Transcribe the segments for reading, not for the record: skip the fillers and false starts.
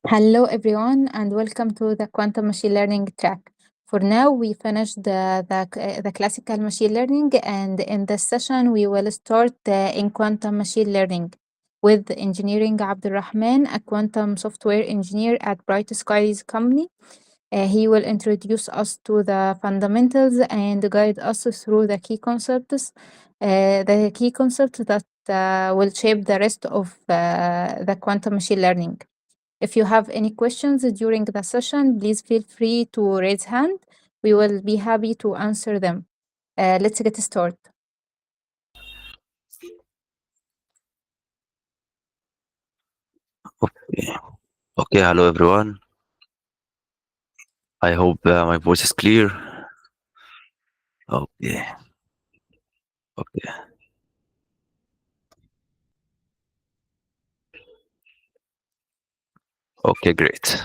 Hello, everyone, and welcome to the quantum machine learning track. For now, we finished the classical machine learning, and in this session, we will start in quantum machine learning with engineering Abdulrahman, a quantum software engineer at Bright Skies Company. He will introduce us to the fundamentals and guide us through the key concepts that will shape the rest of the quantum machine learning. If you have any questions during the session, please feel free to raise hand. We will be happy to answer them. Let's get started. Okay. Okay, hello everyone. I hope my voice is clear. Okay. Okay. Okay, great.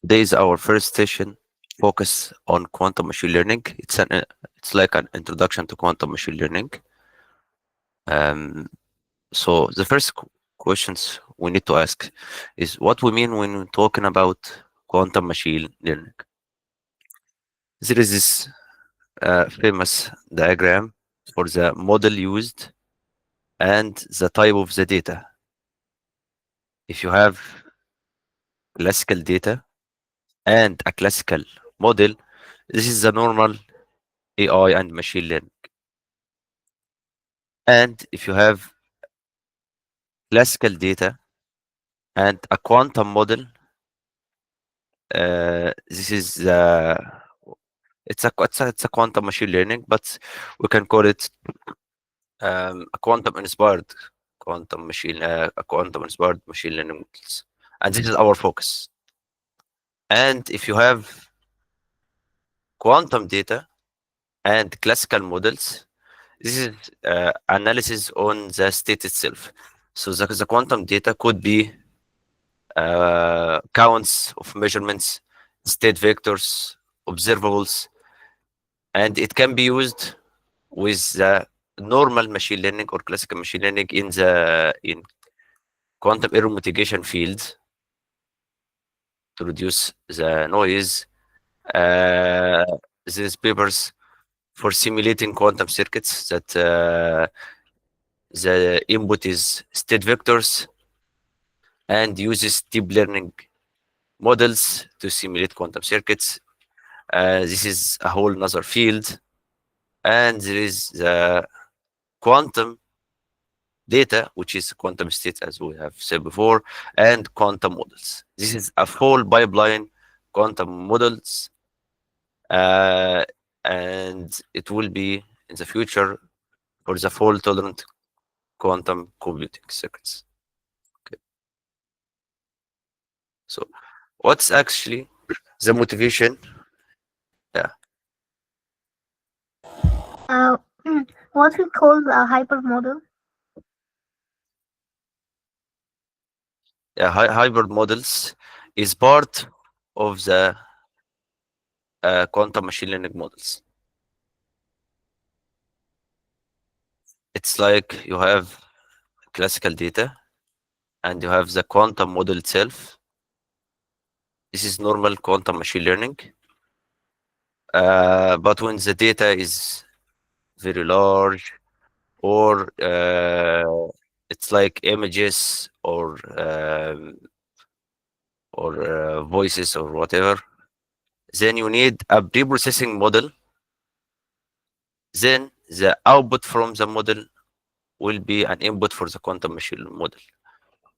Today is our first session. Focus on quantum machine learning. It's like an introduction to quantum machine learning. So the first questions we need to ask is what we mean when we're talking about quantum machine learning. There is this famous diagram for the model used and the type of the data. If you have classical data and a classical model, this is the normal AI and machine learning. And if you have classical data and a quantum model, this is it's a quantum machine learning, but we can call it a quantum inspired machine learning models. And this is our focus. And if you have quantum data and classical models, this is analysis on the state itself. So the quantum data could be counts of measurements, state vectors, observables, and it can be used with the normal machine learning or classical machine learning in quantum error mitigation fields to reduce the noise. These papers for simulating quantum circuits that the input is state vectors and uses deep learning models to simulate quantum circuits. This is a whole another field. And there is the quantum data, which is quantum state, as we have said before, and quantum models. This is a full pipeline quantum models, and it will be in the future for the fault tolerant quantum computing circuits. Okay. So, what's actually the motivation? Yeah, Uh, what we call a hypermodel. hybrid models is part of the quantum machine learning models. It's like you have classical data and you have the quantum model itself. This is normal quantum machine learning. But when the data is very large or it's like images or voices or whatever, then you need a pre-processing model. Then the output from the model will be an input for the quantum machine model,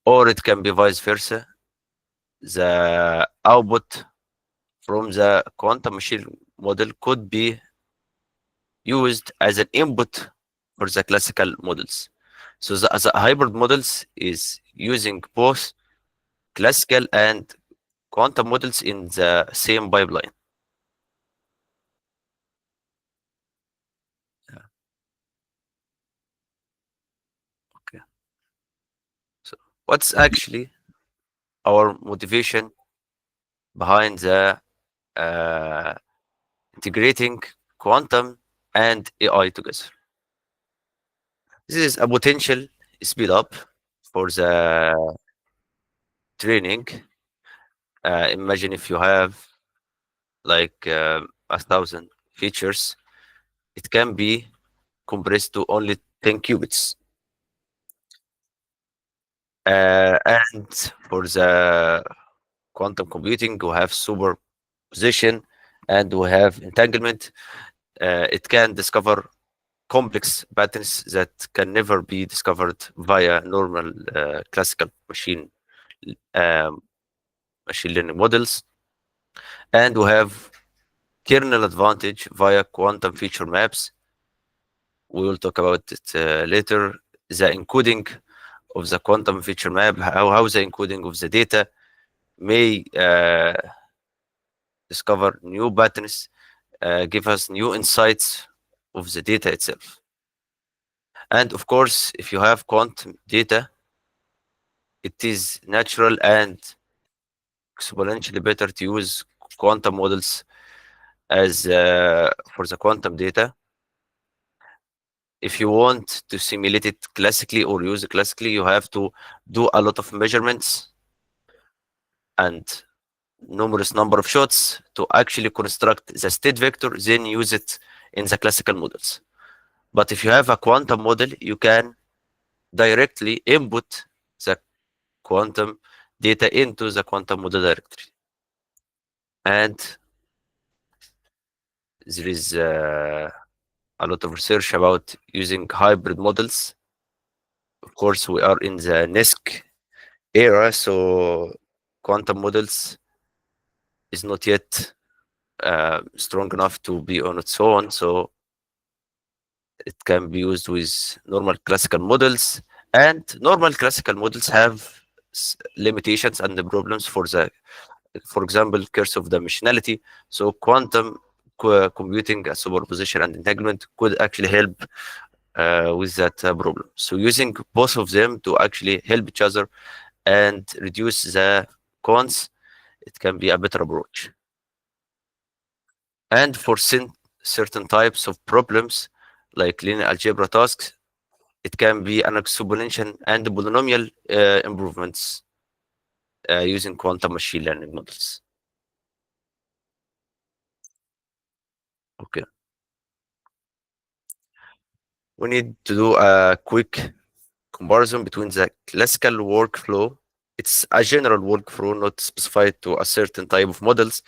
or it can be vice versa. The output from the quantum machine model could be used as an input for the classical models. So the hybrid models is using both classical and quantum models in the same pipeline. Yeah. Okay. So what's actually our motivation behind the uh, integrating quantum and AI together? This is a potential speed up for the training, imagine if you have like 1,000 features, it can be compressed to only 10 qubits. And for the quantum computing, we have superposition and we have entanglement. It can discover complex patterns that can never be discovered via normal classical um, machine learning models. And we have kernel advantage via quantum feature maps. We will talk about it later. The encoding of the quantum feature map, how the encoding of the data may discover new patterns, give us new insights of the data itself. And of course, if you have quantum data, it is natural and exponentially better to use quantum models as for the quantum data. If you want to simulate it classically or use it classically, you have to do a lot of measurements and numerous number of shots to actually construct the state vector, then use it in the classical models. But if you have a quantum model, you can directly input the quantum data into the quantum model directory. And there is a lot of research about using hybrid models. Of course, we are in the NISQ era, so quantum models is not yet strong enough to be on its own. So it can be used with normal classical models, and normal classical models have limitations and the problems for example, curse of dimensionality. So quantum computing, superposition, and entanglement could actually help with that problem. So using both of them to actually help each other and reduce the cons, it can be a better approach. And for certain types of problems, like linear algebra tasks, it can be an exponential and polynomial improvements using quantum machine learning models. Okay. We need to do a quick comparison between the classical workflow. It's a general workflow, not specified to a certain type of models,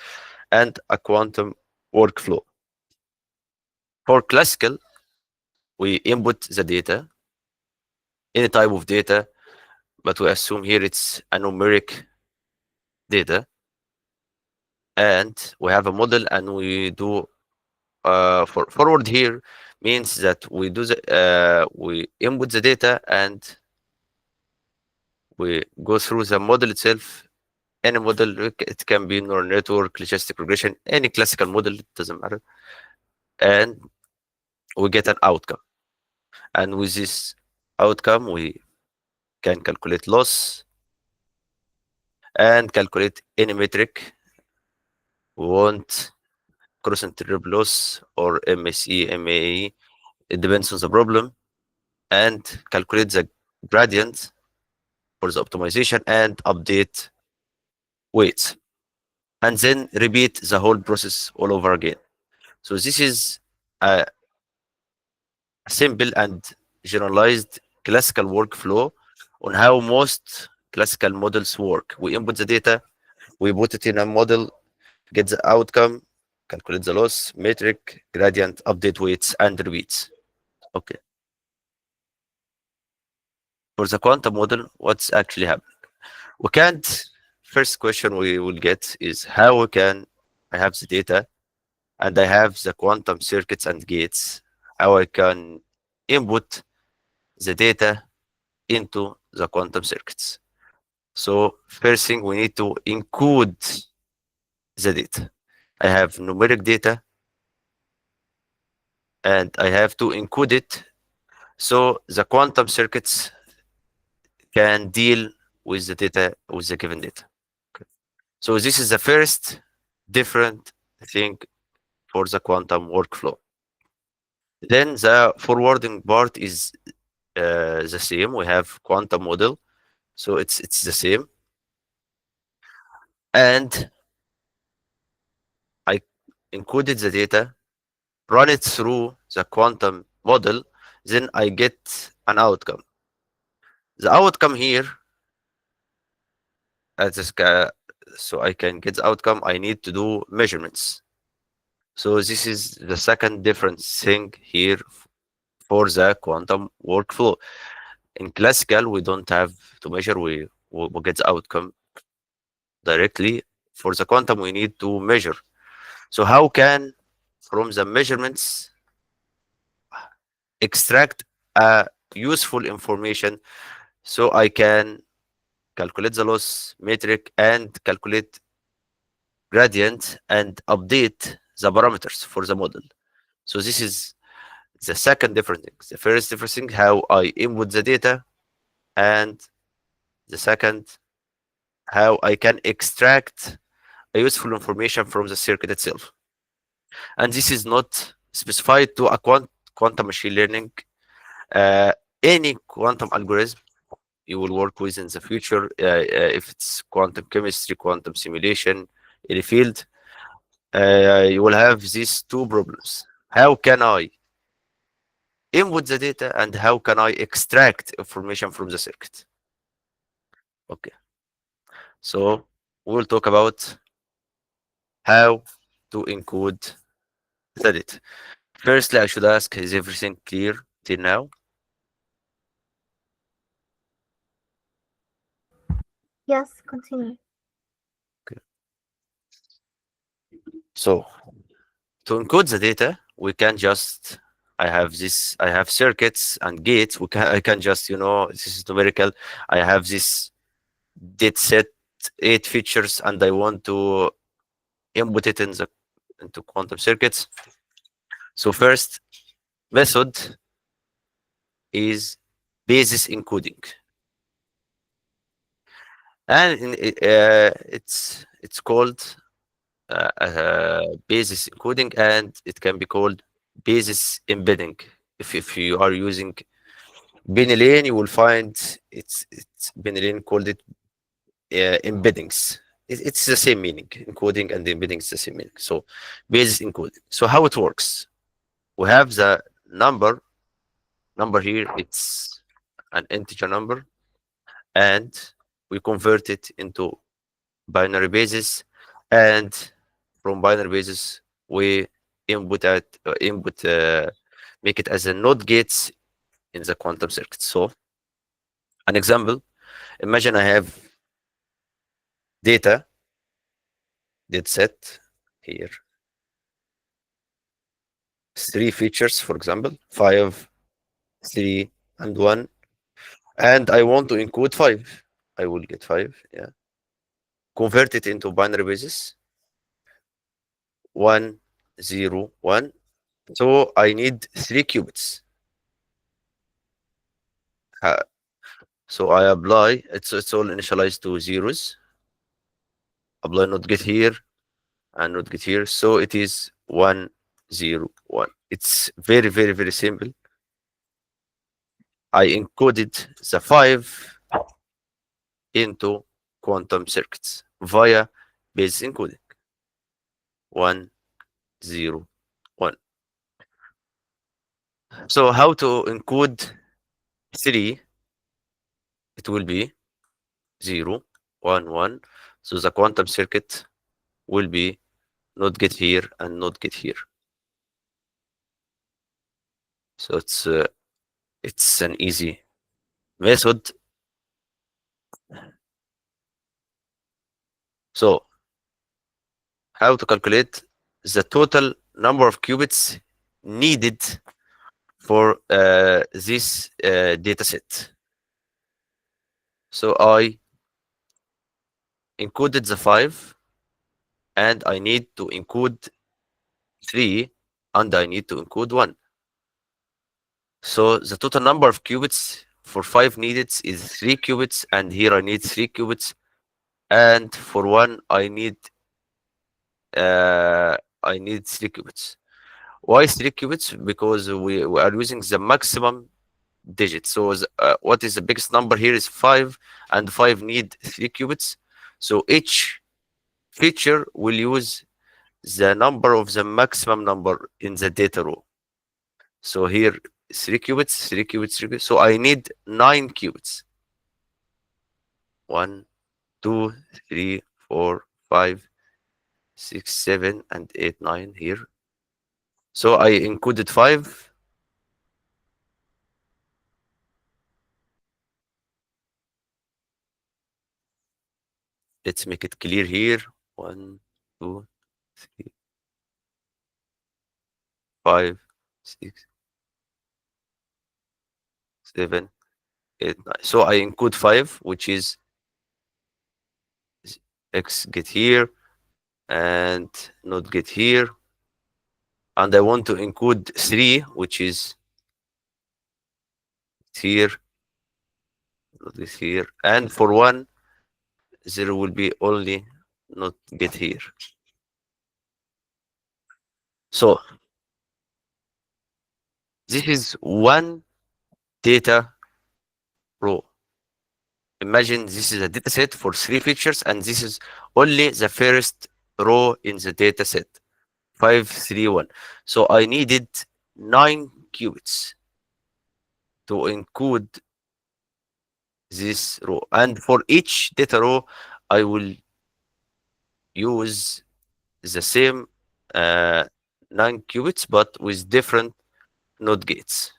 and a quantum workflow. For classical, we input the data, any type of data, but we assume here it's a numeric data. And we have a model and we do for forward here means that we do we input the data and we go through the model itself. Any model, it can be neural network, logistic regression, any classical model, it doesn't matter. And we get an outcome. And with this outcome, we can calculate loss and calculate any metric we want, cross interrupt loss or MSE, MAE. It depends on the problem, and calculate the gradient for the optimization and update weights, and then repeat the whole process all over again. So this is a simple and generalized classical workflow on how most classical models work. We input the data, we put it in a model, get the outcome, calculate the loss, metric, gradient, update weights, and repeats. Okay. For the quantum model, what's actually happening? We can't, first question we will get is how we can, I have the data and I have the quantum circuits and gates, how I can input the data into the quantum circuits. So first thing, we need to encode the data. I have numeric data and I have to encode it so the quantum circuits can deal with the data, with the given data. Okay. So this is the first different thing for the quantum workflow. Then the forwarding part is the same. We have quantum model, so it's the same. and I encoded the data, run it through the quantum model, then I get an outcome. The outcome here, at this so I can get the outcome, I need to do measurements. So this is the second different thing here for the quantum workflow. In classical, we don't have to measure, we get the outcome directly. For the quantum, we need to measure. So how can, from the measurements, extract a useful information so I can calculate the loss metric and calculate gradient and update the parameters for the model. So this is the second different thing. The first different thing, how I input the data, and the second, how I can extract a useful information from the circuit itself. And this is not specified to a quantum machine learning. Uh, any quantum algorithm you will work with in the future, if it's quantum chemistry, quantum simulation, any field, you will have these two problems. How can I input the data and how can I extract information from the circuit? Okay, so we'll talk about how to encode the data. Firstly, I should ask, is everything clear till now? Yes, continue. Okay. So to encode the data, we can just, I have circuits and gates. I can just, this is numerical. I have this data set, 8 features, and I want to input it into quantum circuits. So first method is basis encoding, and it's called basis encoding, and it can be called basis embedding. If you are using Benelane, you will find it's Benelane called it embeddings. It's the same meaning. Encoding and embedding is the same meaning. So basis encoding. So how it works? We have the number here. It's an integer number, and we convert it into binary basis, and from binary basis we input make it as a NOT gates in the quantum circuit. So an example, imagine I have data set here, 3 features, for example, 5, 3, and 1, and I want to encode 5. I will get 5, yeah. Convert it into binary basis, 1, 0, 1. So I need 3 qubits. So I apply, it's all initialized to zeros. Apply not get here and not get here. So it is 1, 0, 1. It's very, very, very simple. I encoded the 5 into quantum circuits via basis encoding. 1, 0, 1. So how to encode 3? It will be 0, 1, 1. So the quantum circuit will be not get here and not get here. So it's an easy method. So how to calculate the total number of qubits needed for this data set. So I encoded the 5, and I need to encode 3, and I need to encode 1. So the total number of qubits for 5 needed is 3 qubits, and here I need 3 qubits, and for 1 I need 3 qubits. Why 3 qubits? Because we are using the maximum digit. So what is the biggest number here is 5, and 5 need 3 qubits. So each feature will use the number of the maximum number in the data row. So here 3 qubits, 3 qubits, 3 qubits. So I need 9 qubits. 1, 2, 3, 4, 5, 6, 7, and 8, 9 here. So I encoded 5. Let's make it clear here. 1, 2, 3, 5, 6, 7, 8, 9. So I encode 5, which is X get here and not get here. And I want to encode 3, which is here, not this here. And for 1, there will be only not get here. So this is one data row. Imagine this is a data set for 3 features, and this is only the first row in the data set 531. So I needed 9 qubits to encode this row, and for each data row I will use the same 9 qubits but with different NOT gates.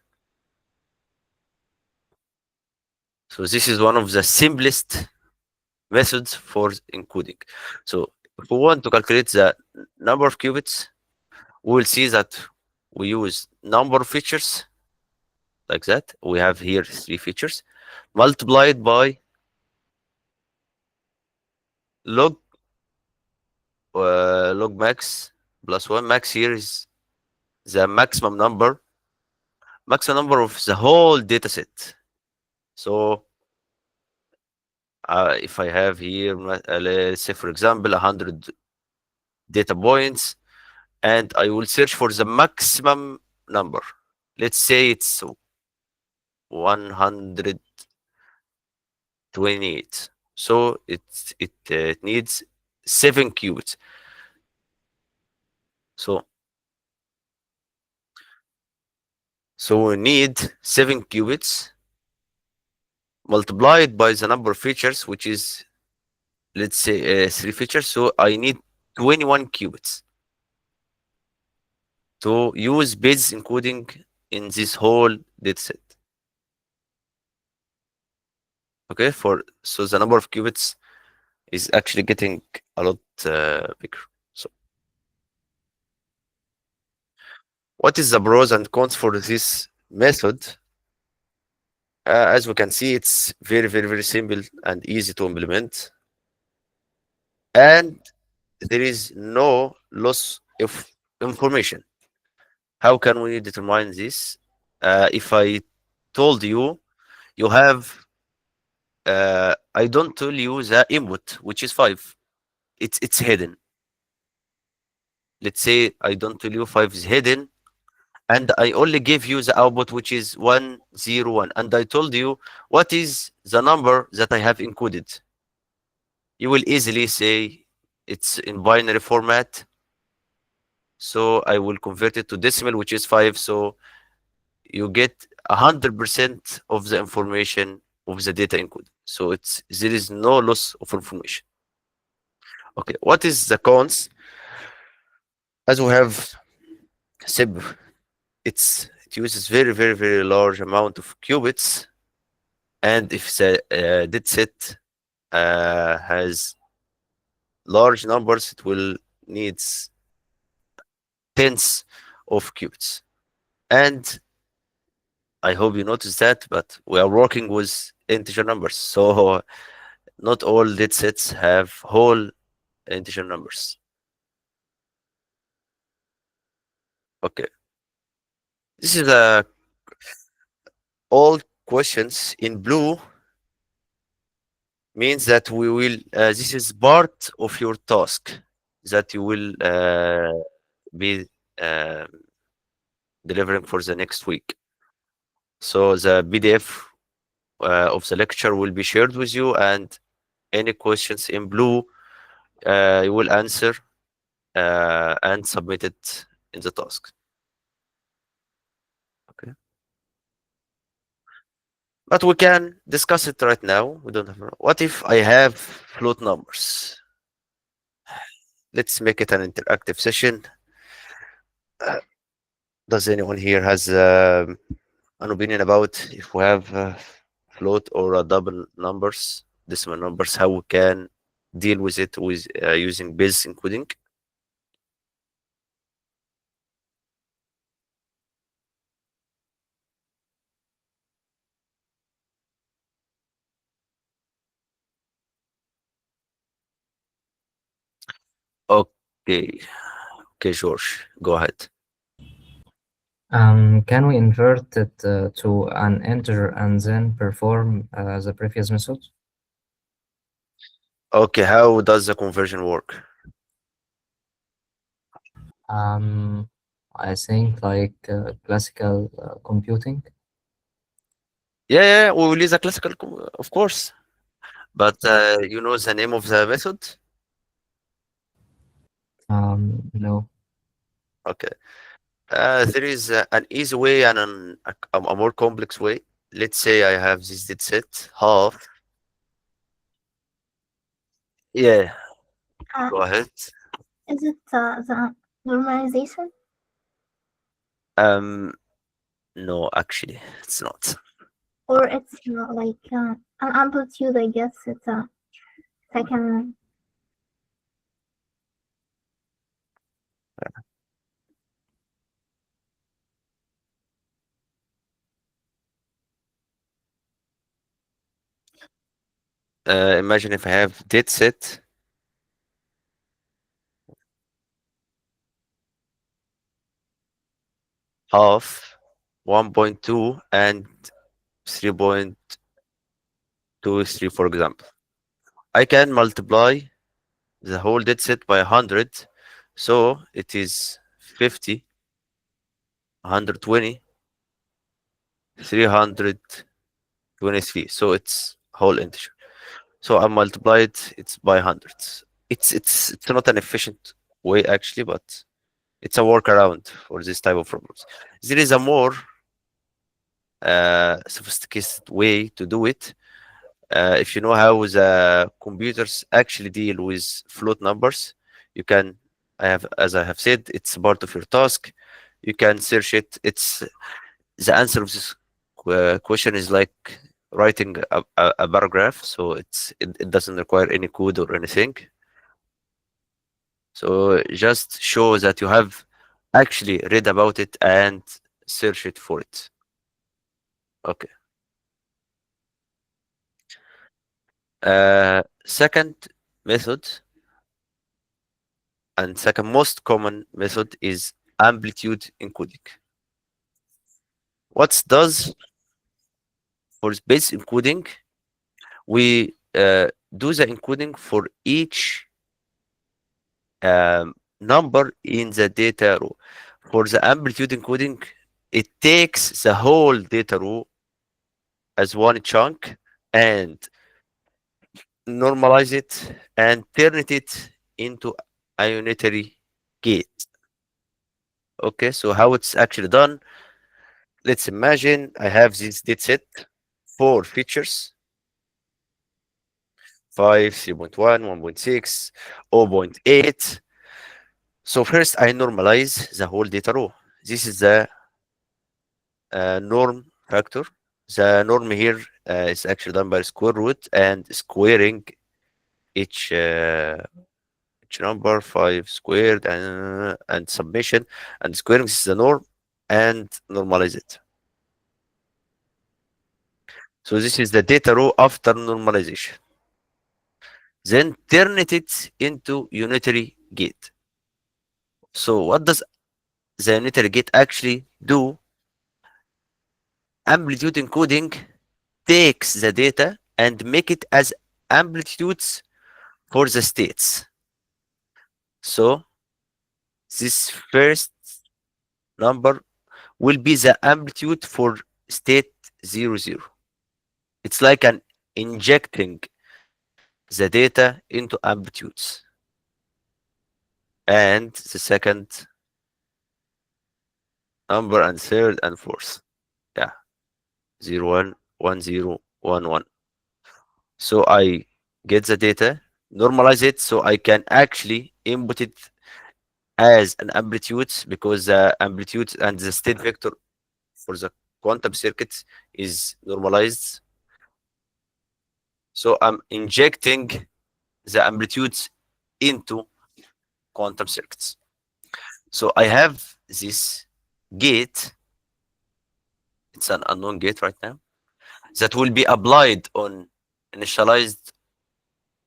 So this is one of the simplest methods for encoding. So if we want to calculate the number of qubits, we will see that we use number of features like that. We have here 3 features multiplied by log log max plus 1. Max here is the maximum number of the whole data set. So if I have here, let's say for example 100 data points, and I will search for the maximum number. Let's say it's 128. So it needs 7 qubits. So we need 7 qubits multiplied by the number of features, which is, let's say 3 features. So I need 21 qubits to use base encoding in this whole dataset. Okay, so the number of qubits is actually getting a lot bigger. So what is the pros and cons for this method? As we can see, it's very, very, very simple and easy to implement, and there is no loss of information. How can we determine this? If I told you have I don't tell you the input, which is 5. It's hidden. Let's say I don't tell you 5 is hidden, and I only give you the output, which is 101, and I told you what is the number that I have encoded. You will easily say it's in binary format, so I will convert it to decimal, which is 5. So you get 100% of the information of the data encoded. So there is no loss of information. Okay, what is the cons? As we have said, it uses very, very, very large amount of qubits, and if the dataset has large numbers, it will needs tens of qubits. And I hope you noticed that, but we are working with integer numbers, so not all datasets have whole integer numbers. Okay, this is all questions in blue means that we will this is part of your task that you will be delivering for the next week. So the PDF of the lecture will be shared with you, and any questions in blue you will answer and submit it in the task. Okay, but we can discuss it right now. We don't have. What if I have float numbers? Let's make it an interactive session. Uh, does anyone here has an opinion about if we have float or a double numbers, decimal numbers, how we can deal with it with using base encoding? Okay, okay, George, go ahead. Can we invert it to an integer and then perform the previous method? Okay, how does the conversion work? Um, I think like classical computing. Yeah, we will use a classical, of course. But you know the name of the method? No. Okay. There is an easy way and a more complex way. Let's say I have this data set half. Yeah, Uh, go ahead. is it the normalization Um, no, actually, it's not. or it's like an amplitude? I guess it's a second. Imagine if I have data set half 1.2 and 3.23, for example. I can multiply the whole data set by 100, so it is 50, 120, 323. So it's whole integer. So I multiplied it by hundreds. It's not an efficient way actually, but it's a workaround for this type of problems. There is a more sophisticated way to do it. If you know how the computers actually deal with float numbers, you can. As I have said, it's part of your task. You can search it. It's the answer of this question is like writing a paragraph, so it doesn't require any code or anything. So just show that you have actually read about it and search it for it. Okay. Second method and second most common method is amplitude encoding. What does for space encoding? We do the encoding for each number in the data row. For the amplitude encoding, it takes the whole data row as one chunk and normalize it and turn it into a unitary gate. Okay, so how it's actually done? Let's imagine I have this dataset, four features, 5, 3.1, 1.6, 0.8. So first I normalize the whole data row. This is the norm factor. The norm here is actually done by square root and squaring each number 5 squared and summation and squaring. This is the norm and normalize it. So this is the data row after normalization. Then turn it into unitary gate. So what does the unitary gate actually do? Amplitude encoding takes the data and make it as amplitudes for the states. So this first number will be the amplitude for state 0, 0. It's like an injecting the data into amplitudes. and the second number, and third and fourth. Yeah, 0 1 1 0 1 1. So I get the data, normalize it, so I can actually input it as an amplitude, because the amplitude and the state vector for the quantum circuits is normalized. So I'm injecting the amplitudes into quantum circuits. So I have this gate, it's an unknown gate right now, that will be applied on initialized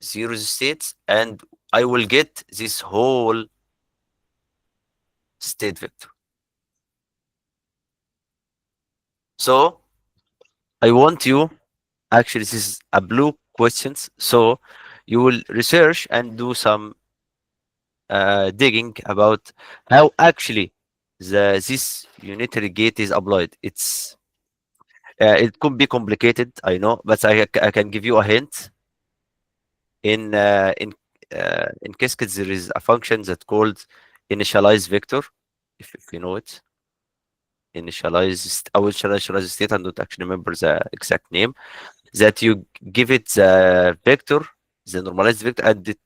zeros states, and I will get this whole state vector. So I want you, actually this is a blue questions, so you will research and do some digging about how actually this unitary gate is applied. It could be complicated, I know, but I can give you a hint. In Qiskit, there is a function that called initialize vector, if you know it. I will initialize state. I don't actually remember the exact name. That you give it the vector, the normalized vector, and it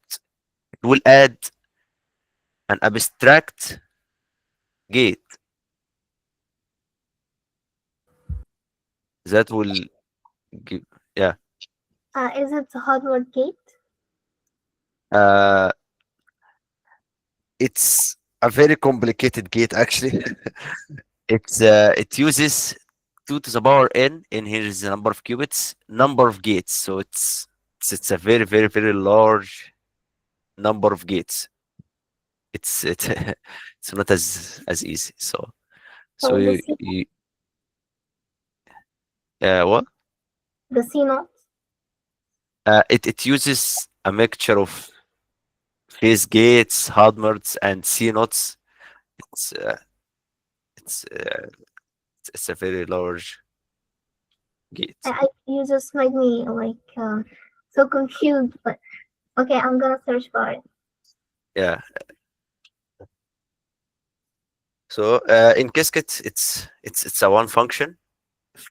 will add an abstract gate that will give, yeah. Is it a hardware gate? Uh, it's a very complicated gate actually. It uses 2 to the power n, and here is the number of qubits, number of gates. So it's a very very very large number of gates. It's it's not as easy. So So the C, you what? the C naught. It uses a mixture of phase gates, hard modes, and C nodes. It's uh, it's uh, it's a very large gate. You just made me like so confused. But okay, I'm gonna search for it. Yeah. So in Qiskit, it's a one function,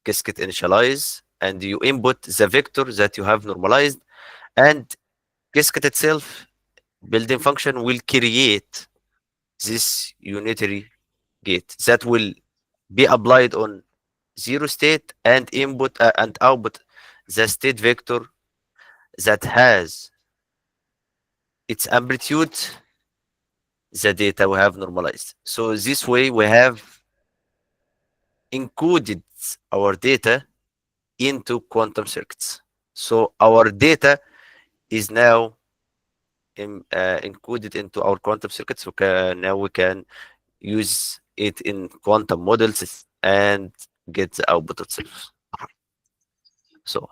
Qiskit initialize, and you input the vector that you have normalized, and Qiskit itself, built-in function, will create this unitary gate that will be applied on zero state and input and output the state vector that has its amplitude, the data we have normalized. So this way we have encoded our data into quantum circuits. So our data is now encoded into our quantum circuits. Now we can use it in quantum models and get the output itself. So,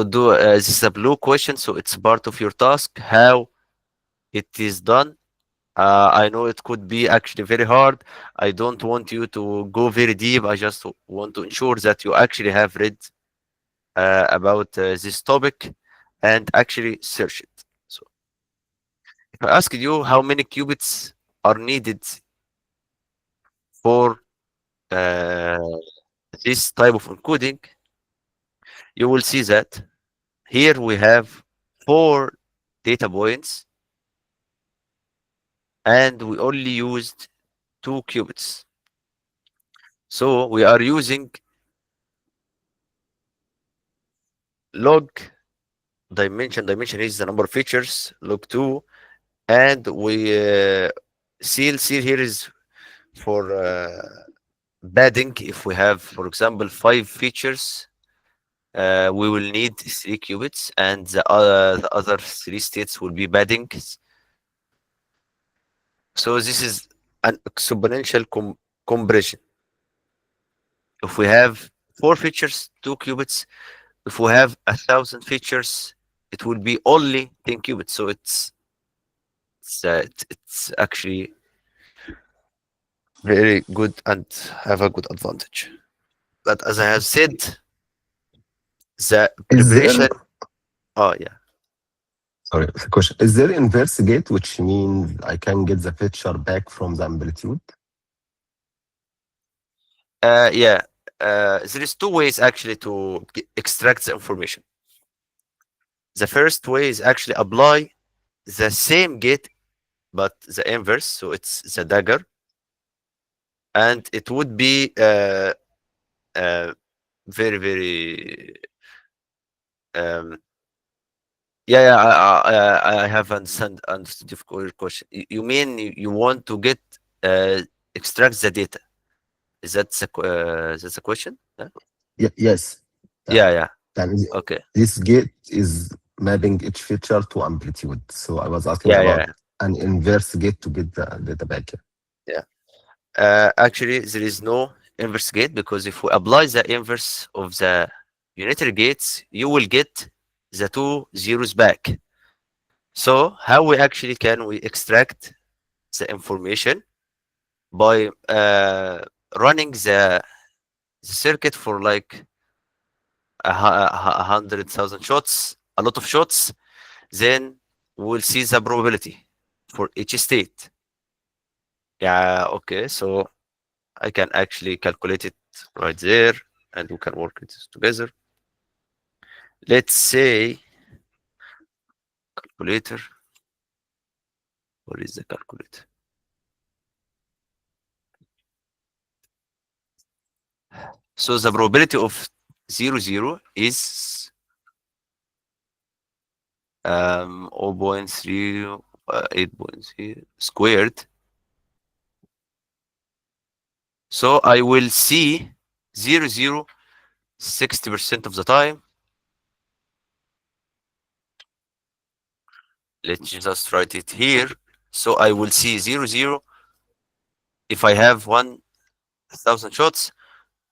this is a blue question, so it's part of your task. How it is done? I know it could be actually very hard. I don't want you to go very deep. I just want to ensure that you actually have read about this topic and actually search it. So, if I ask you how many qubits are needed for uh, this type of encoding, you will see that here we have 4 data points, and we only used 2 qubits. So we are using log dimension. Dimension is the number of features, log 2, and we seal here is for padding. If we have, for example, 5 features, we will need 3 qubits, and the other 3 states will be padding. So this is an exponential compression. If we have 4 features, 2 qubits. If we have 1,000 features, it will be only 10 qubits. So it's actually very good and have a good advantage. But as I have said, the Is there preparation. Oh yeah. Sorry, the question. Is there inverse gate, which means I can get the picture back from the amplitude? Yeah, there is two ways actually to extract the information. The first way is actually apply the same gate but the inverse, so it's the dagger, and it would be very very um, yeah, I have understood your question. You mean you want to get extract the data? Is that that's the question? Yeah, Yes. yeah. And Okay. this gate is mapping each feature to amplitude. So I was asking Yeah, about an inverse gate to get the data back. yeah. Actually, there is no inverse gate, because if we apply the inverse of the unitary gates, you will get the two zeros back. So how we actually can we extract the information? By running the circuit for like 100,000 shots, a lot of shots, then we'll see the probability for each state. Yeah, okay, so I can actually calculate it right there, and we can work it together. Let's say calculator. Where is the calculator? So the probability of 0 is 0.3 8.3 squared. So I will see 0 60% of the time. Let's just write it here. So I will see 0 if I have 1,000 shots,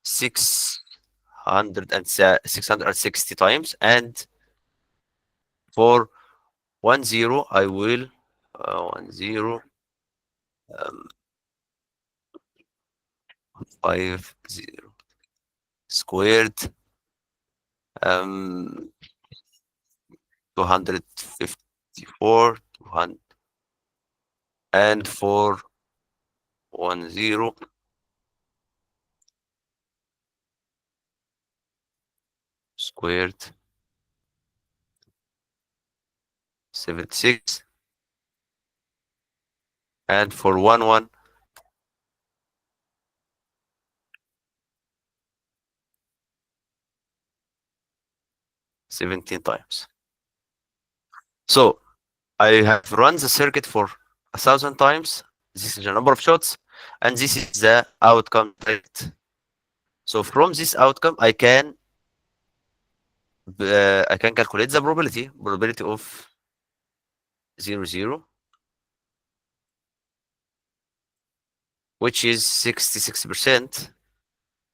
660 times, and for 10 I will 10 50 squared 254 200, and for 10 squared 76, and for 11 17 times. So I have run the circuit for 1,000 times. This is the number of shots, and this is the outcome rate. So from this outcome, I can calculate the probability of 0, which is 66%,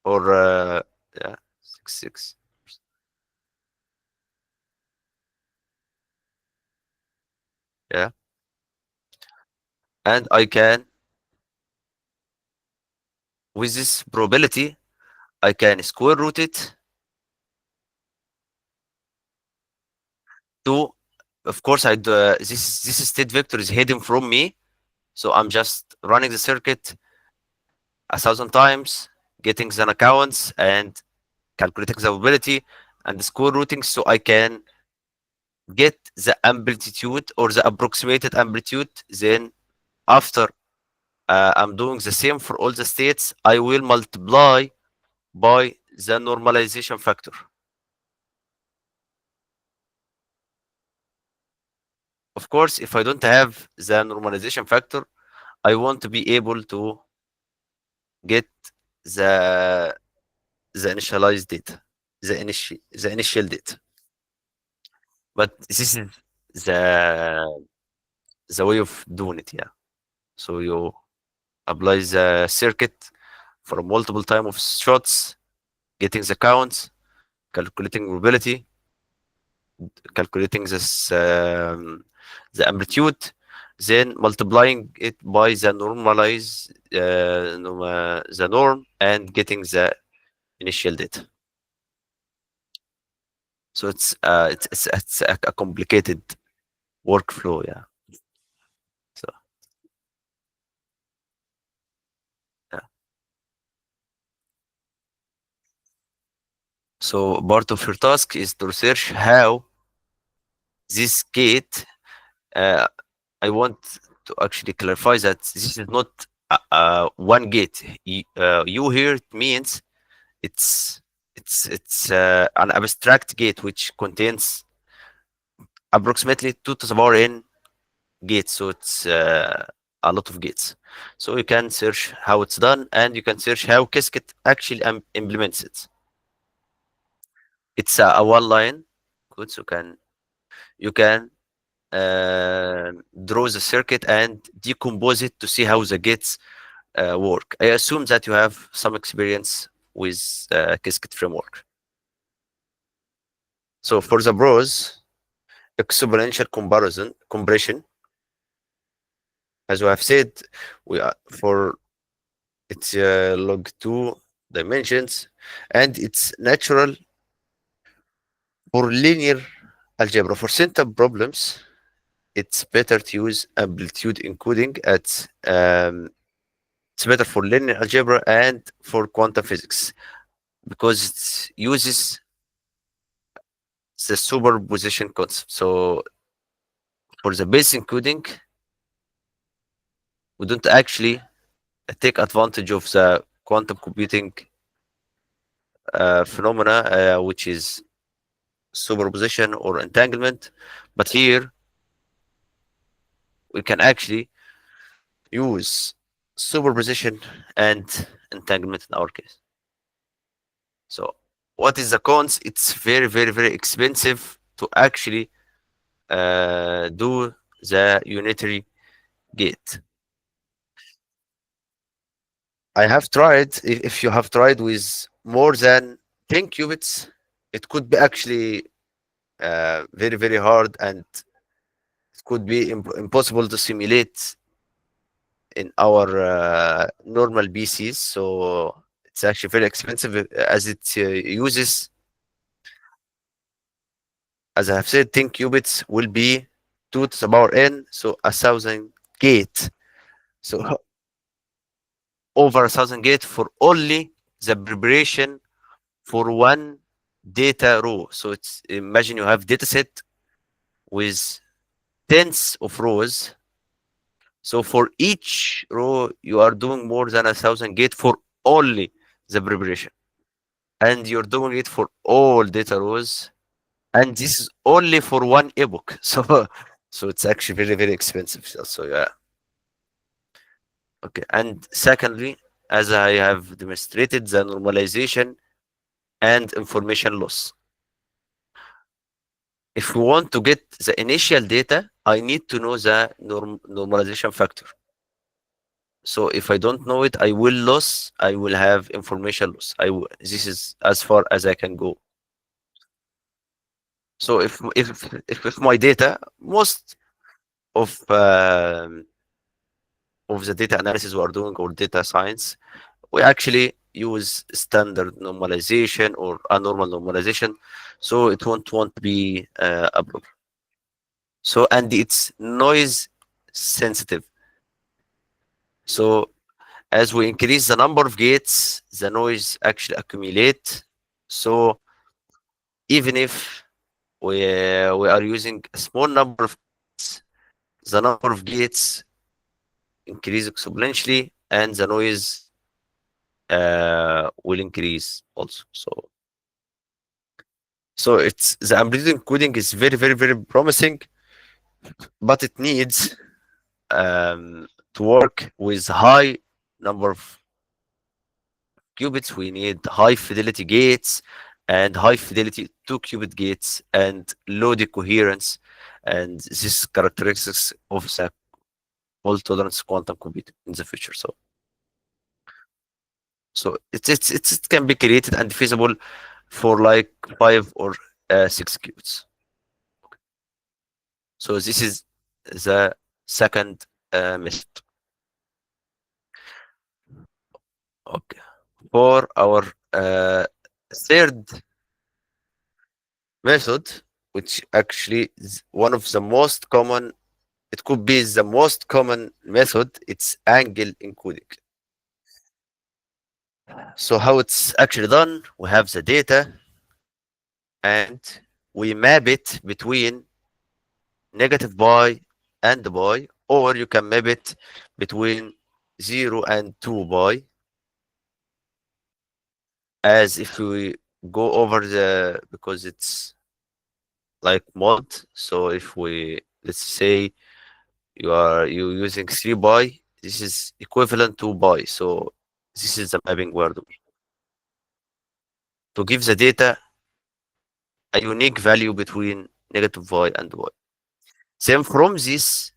or yeah, 66. Yeah, and I can, with this probability, I can square root it to, of course, this state vector is hidden from me, so I'm just running the circuit 1,000 times, getting the accounts and calculating the probability and square rooting, so I can get the amplitude or the approximated amplitude. Then after I'm doing the same for all the states, I will multiply by the normalization factor. Of course, if I don't have the normalization factor, I want to be able to get the initialized data, the initial data. But this is the way of doing it. Yeah. So you apply the circuit for a multiple time of shots, getting the counts, calculating probability, calculating this the amplitude, then multiplying it by the normalized the norm, and getting the initial data. So it's a complicated workflow. Yeah. So yeah. So part of your task is to research how this gate. I want to actually clarify that this is not one gate. You here it means it's an abstract gate which contains approximately 2 to the power n gates. So it's a lot of gates. So you can search how it's done, and you can search how Qiskit actually implements it. It's a one line code, so you can draw the circuit and decompose it to see how the gates work. I assume that you have some experience with Qiskit framework. So for the pros, exponential compression, as we have said, we are for it's log 2 dimensions, and it's natural for linear algebra. For simple problems, it's better to use amplitude encoding. It's better for linear algebra and for quantum physics because it uses the superposition concept. So for the base encoding, we don't actually take advantage of the quantum computing phenomena, which is superposition or entanglement. But here we can actually use superposition and entanglement in our case. So what is the cons? It's very, very, very expensive to actually do the unitary gate. I have tried. If you have tried with more than 10 qubits, it could be actually very, very hard, and it could be impossible to simulate in our normal PCs. So it's actually very expensive as it uses, as I have said, 10 qubits will be 2 to the power n, so 1,000 gate. So over 1,000 gate for only the preparation for one data row. So it's, imagine you have data set with tens of rows. So for each row, you are doing more than 1,000 gate for only the preparation, and you're doing it for all data rows, and this is only for one epoch. So it's actually very, very expensive. So yeah. Okay. And secondly, as I have demonstrated, the normalization and information loss. If we want to get the initial data, I need to know the normalization factor. So if I don't know it, I will have information loss. This is as far as I can go. So if my data, most of the data analysis we are doing, or data science, we actually use standard normalization or a normal normalization, so it won't be a problem. So, and it's noise sensitive. So as we increase the number of gates, the noise actually accumulate. So even if we are using a small number of gates, the number of gates increase exponentially, and the noise will increase also. So it's the amplitude encoding is very, very, very promising, but it needs to work with high number of qubits. We need high fidelity gates and high fidelity 2-qubit gates and low decoherence, and this characteristics of the fault tolerance quantum computing in the future. So it can be created and feasible for like 5 or 6 qubits. Okay. So this is the second method. Okay. For our third method, which actually is one of the most common. It could be the most common method. It's angle encoding. So how it's actually done? We have the data and we map it between negative pi and pi, or you can map it between 0 and 2 pi, as if we go over the, because it's like mod. So if we, let's say you using 3 pi, this is equivalent to pi. So this is the mapping we're doing to give the data a unique value between negative pi and pi. Then from this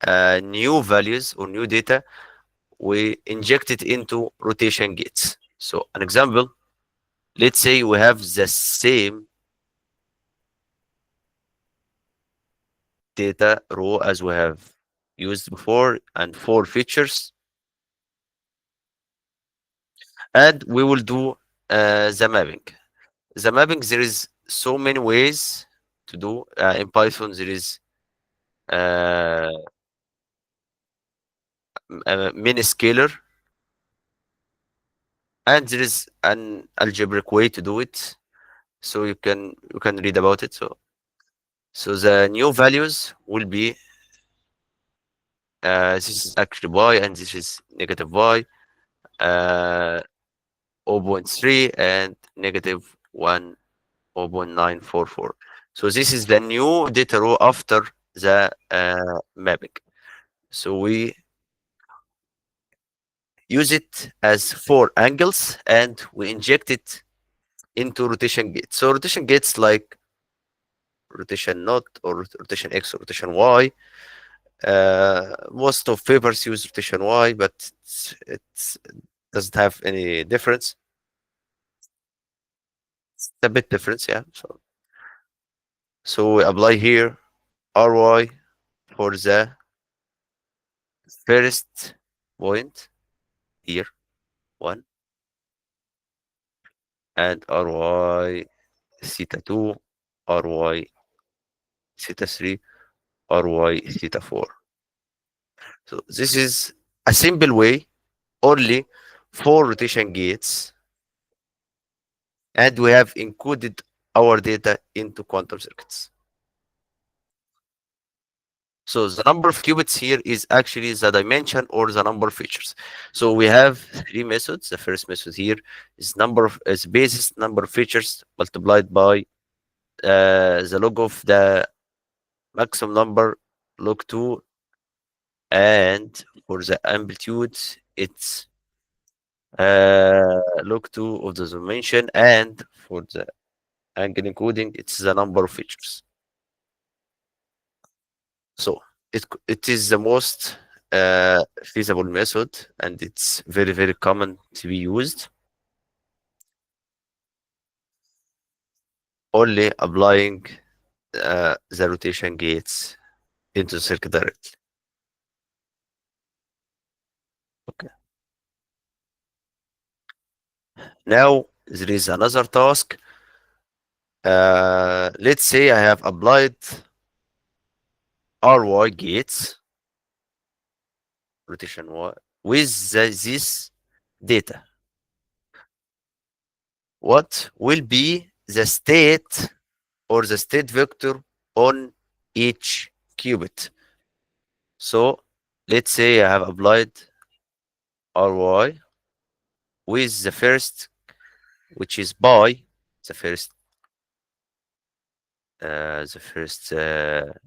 new values or new data, we inject it into rotation gates. So an example, let's say we have the same data row as we have used before and 4 features, and we will do the mapping. The mapping, there is so many ways to do. In Python, there is uh, a mini scalar, and there is an algebraic way to do it. So you can read about it. So the new values will be this is actually y and this is negative y, uh, 0.3 and negative 1, 0.944. So this is the new data row after the mapping. So we use it as 4 angles and we inject it into rotation gates. So rotation gates like rotation naught or rotation x or rotation y. Most of papers use rotation y, but it doesn't have any difference. It's a bit difference, yeah. So we apply here ry for the first point here, 1, and ry theta 2, ry theta 3, ry theta 4. So this is a simple way, only 4 rotation gates, and we have encoded our data into quantum circuits. So the number of qubits here is actually the dimension or the number of features. So we have 3 methods. The first method here is basis number of features multiplied by the log of the maximum number, log 2, and for the amplitude it's log 2 of the dimension, and for the angle encoding it's the number of features. So it is the most feasible method, and it's very, very common to be used. Only applying the rotation gates into the circuit directly. Okay. Now there is another task. Let's say I have applied ry gates, rotation y, with this data. What will be the state or the state vector on each qubit? So let's say I have applied ry with the first, which is pi, the first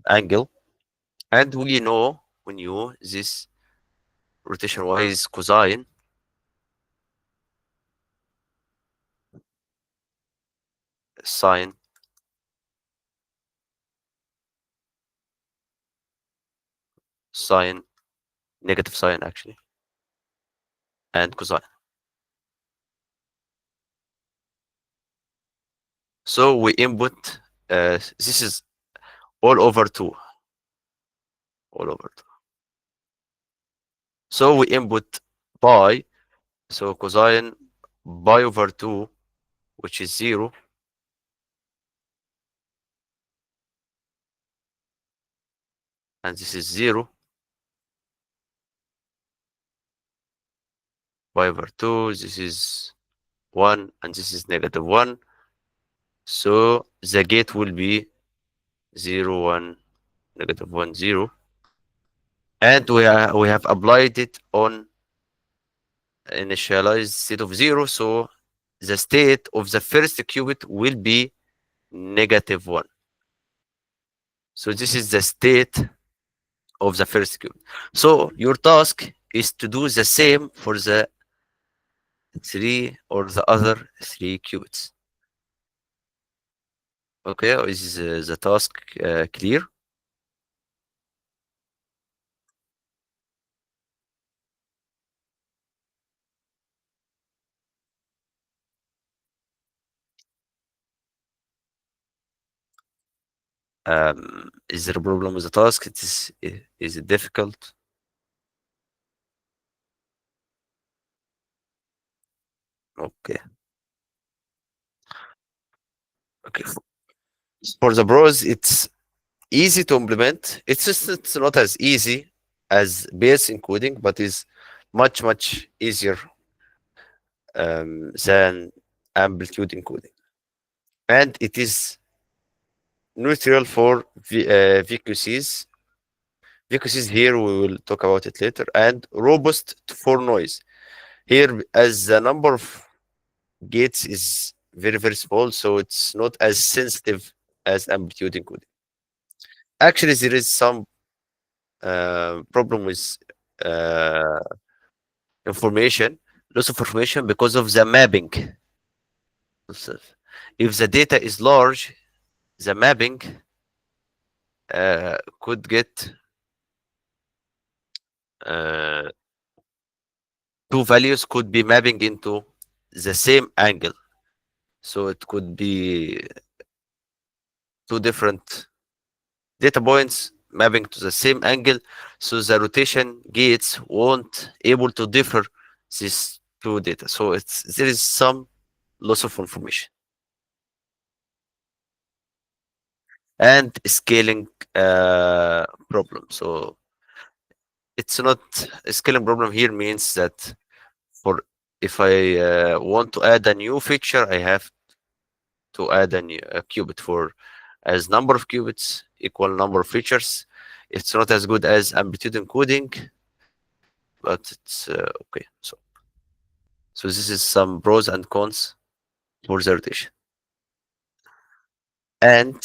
angle, and we know this rotation y is cosine sine sine negative sine actually, and cosine. So we input this is all over 2. So we input pi, so cosine pi over 2, which is 0, and this is 0. Pi over 2, this is 1, and this is -1. So the gate will be 0, 1, -1, 0. And we have applied it on initialized state of 0. So the state of the first qubit will be -1. So this is the state of the first qubit. So your task is to do the same for the 3 or the other 3 qubits. Okay, is the task clear? Is there a problem with the task? Is it difficult? Okay. Okay. For the pros, it's easy to implement. It's not as easy as base encoding, but is much easier than amplitude encoding, and it is neutral for VQCs. VQCs here we will talk about it later, and robust for noise. Here, as the number of gates is very small, so it's not as sensitive as amplitude encoding. Actually, there is some problem with uh, loss of information because of the mapping. So if the data is large, the mapping could get two values could be mapping into the same angle. So it could be two different data points mapping to the same angle. So the rotation gates won't able to differ these two data. So there is some loss of information. And scaling problem. So it's not a scaling problem here means that for if I want to add a new feature, I have to add a qubit for as number of qubits equal number of features. It's not as good as amplitude encoding, but it's okay. So this is some pros and cons for the rotation. And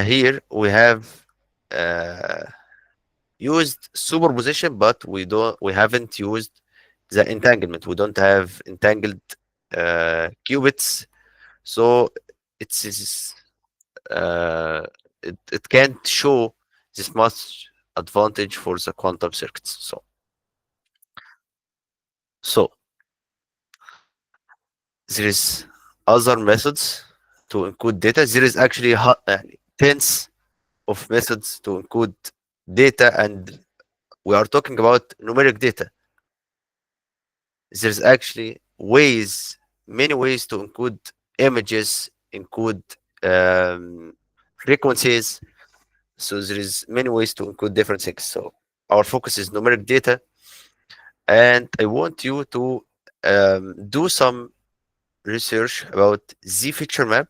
here we have used superposition, but we haven't used the entanglement. We don't have entangled qubits, so it can't show this much advantage for the quantum circuits. So there is other methods to encode data. There is actually tens of methods to encode data, and we are talking about numeric data. There's actually many ways to encode images, encode frequencies. So there is many ways to encode different things. So our focus is numeric data, and I want you to do some research about Z feature map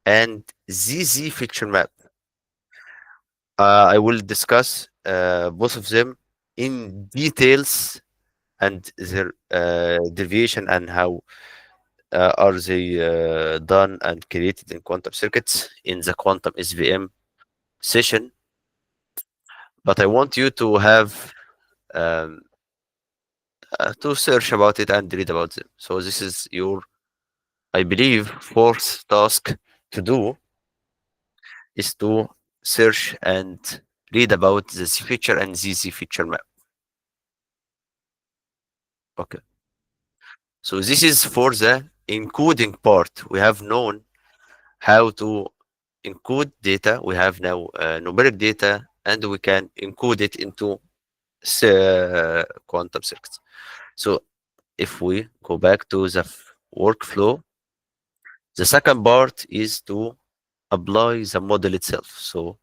and ZZ feature map. I will discuss both of them in details and their deviation and how are they done and created in quantum circuits in the quantum SVM session. But I want you to have to search about it and read about them. So this is your, I believe, fourth task to do is to search and read about this feature and ZZ feature map. Okay. So this is for the encoding part. We have known how to encode data. We have now numeric data, and we can encode it into quantum circuits. So if we go back to the workflow, the second part is to apply the model itself. So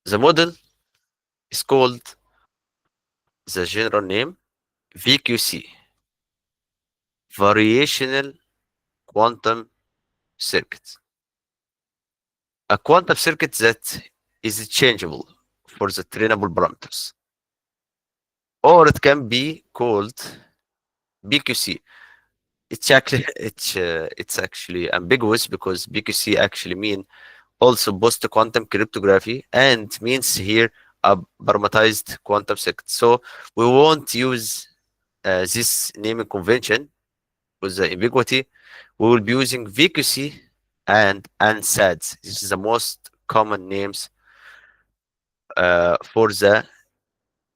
The model is called, the general name, VQC, Variational Quantum Circuit. A quantum circuit that is changeable for the trainable parameters. Or it can be called BQC. It's actually ambiguous because BQC actually mean also post quantum cryptography and means here a parameterized quantum circuit. So we won't use this naming convention with the ambiguity. We will be using VQC and Ansatz. This is the most common names for the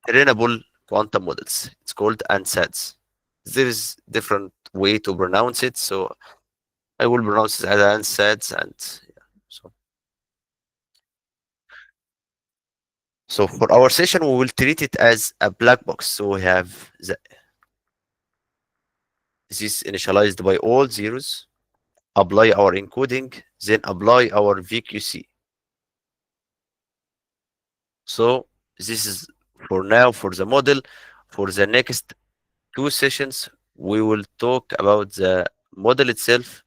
trainable quantum models. It's called Ansatz. There is different way to pronounce it, so I will pronounce it as Ansatz, and yeah, so for our session, we will treat it as a black box. So we have this initialized by all zeros, apply our encoding, then apply our VQC. So this is for now for the model. For the next two sessions, we will talk about the model itself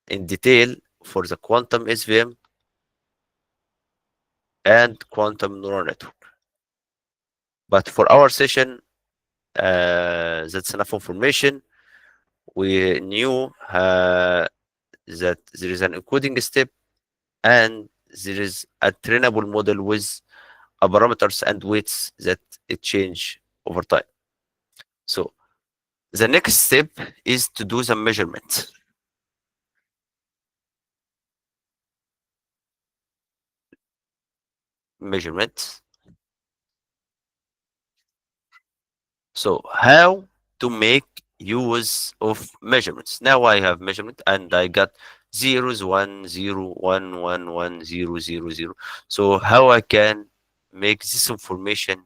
in detail for the quantum SVM and quantum neural network. But for our session, that's enough information. We knew that there is an encoding step and there is a trainable model with parameters and weights that it change over time. So the next step is to do the measurement. Measurement. So how to make use of measurements? Now I have measurement and I got zeros, 1, 0, 1, 1, 1, 0, 0, 0. So how I can make this information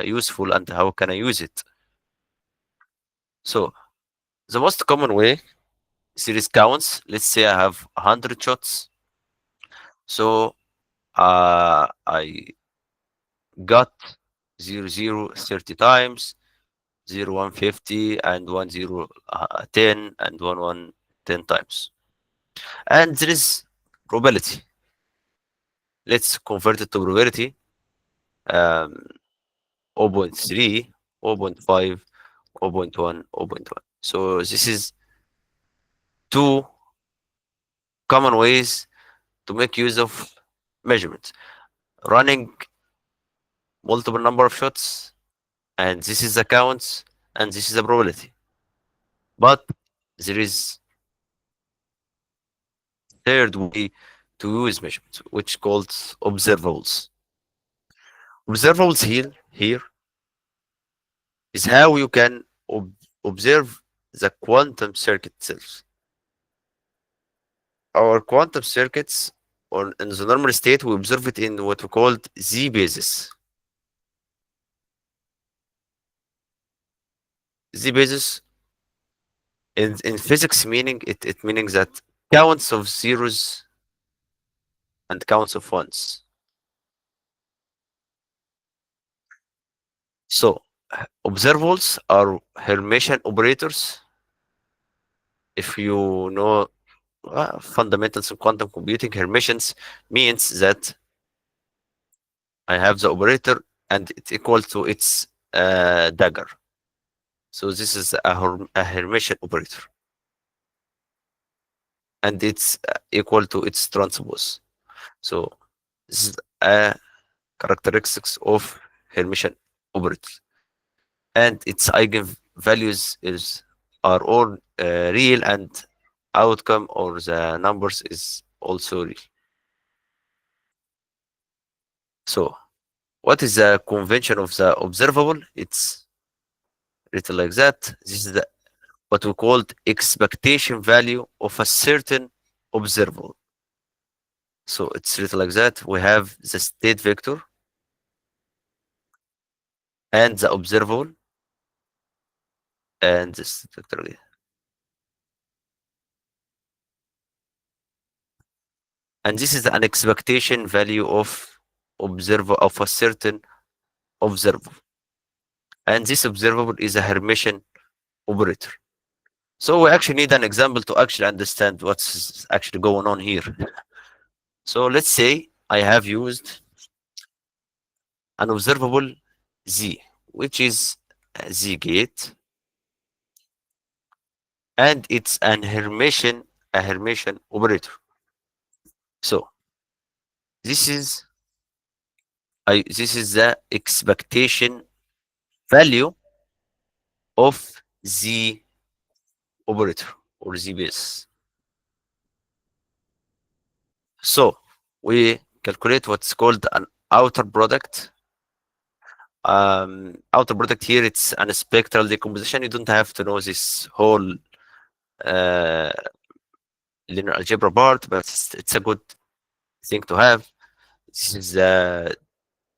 useful and how can I use it? So the most common way, series counts. Let's say I have 100 shots. So I got 0, 0 30 times, 0, 1 50, and 1, 0 10, and 1, 1 10 times. And there is probability. Let's convert it to probability. 0.3, 0.5, 0.1, 0.1. So this is two common ways to make use of measurements. Running multiple number of shots, and this is the counts, and this is the probability. But there is third way to use measurements, which called observables. Observables here is how you can observe the quantum circuit itself. Our quantum circuits, or in the normal state, we observe it in what we call Z basis. Z basis in physics meaning it meaning that counts of zeros and counts of ones. So observables are Hermitian operators. If you know fundamentals of quantum computing, Hermitians means that I have the operator and it's equal to its dagger. So this is a Hermitian operator. And it's equal to its transpose. So this is a characteristics of Hermitian operator. And its eigenvalues are all real, and outcome or the numbers is also real. So what is the convention of the observable? It's written like that. This is the what we called expectation value of a certain observable. So it's written like that. We have the state vector and the observable and this vector again. And this is an expectation value of observable of a certain observable, and this observable is a Hermitian operator. So we actually need an example to actually understand what's actually going on here. So let's say I have used an observable Z, which is a Z gate, and it's an Hermitian operator. So this is the expectation value of Z operator or Z base. So we calculate what's called an outer product. Outer product here, it's an spectral decomposition. You don't have to know this whole uh, linear algebra part, but it's a good thing to have. This is the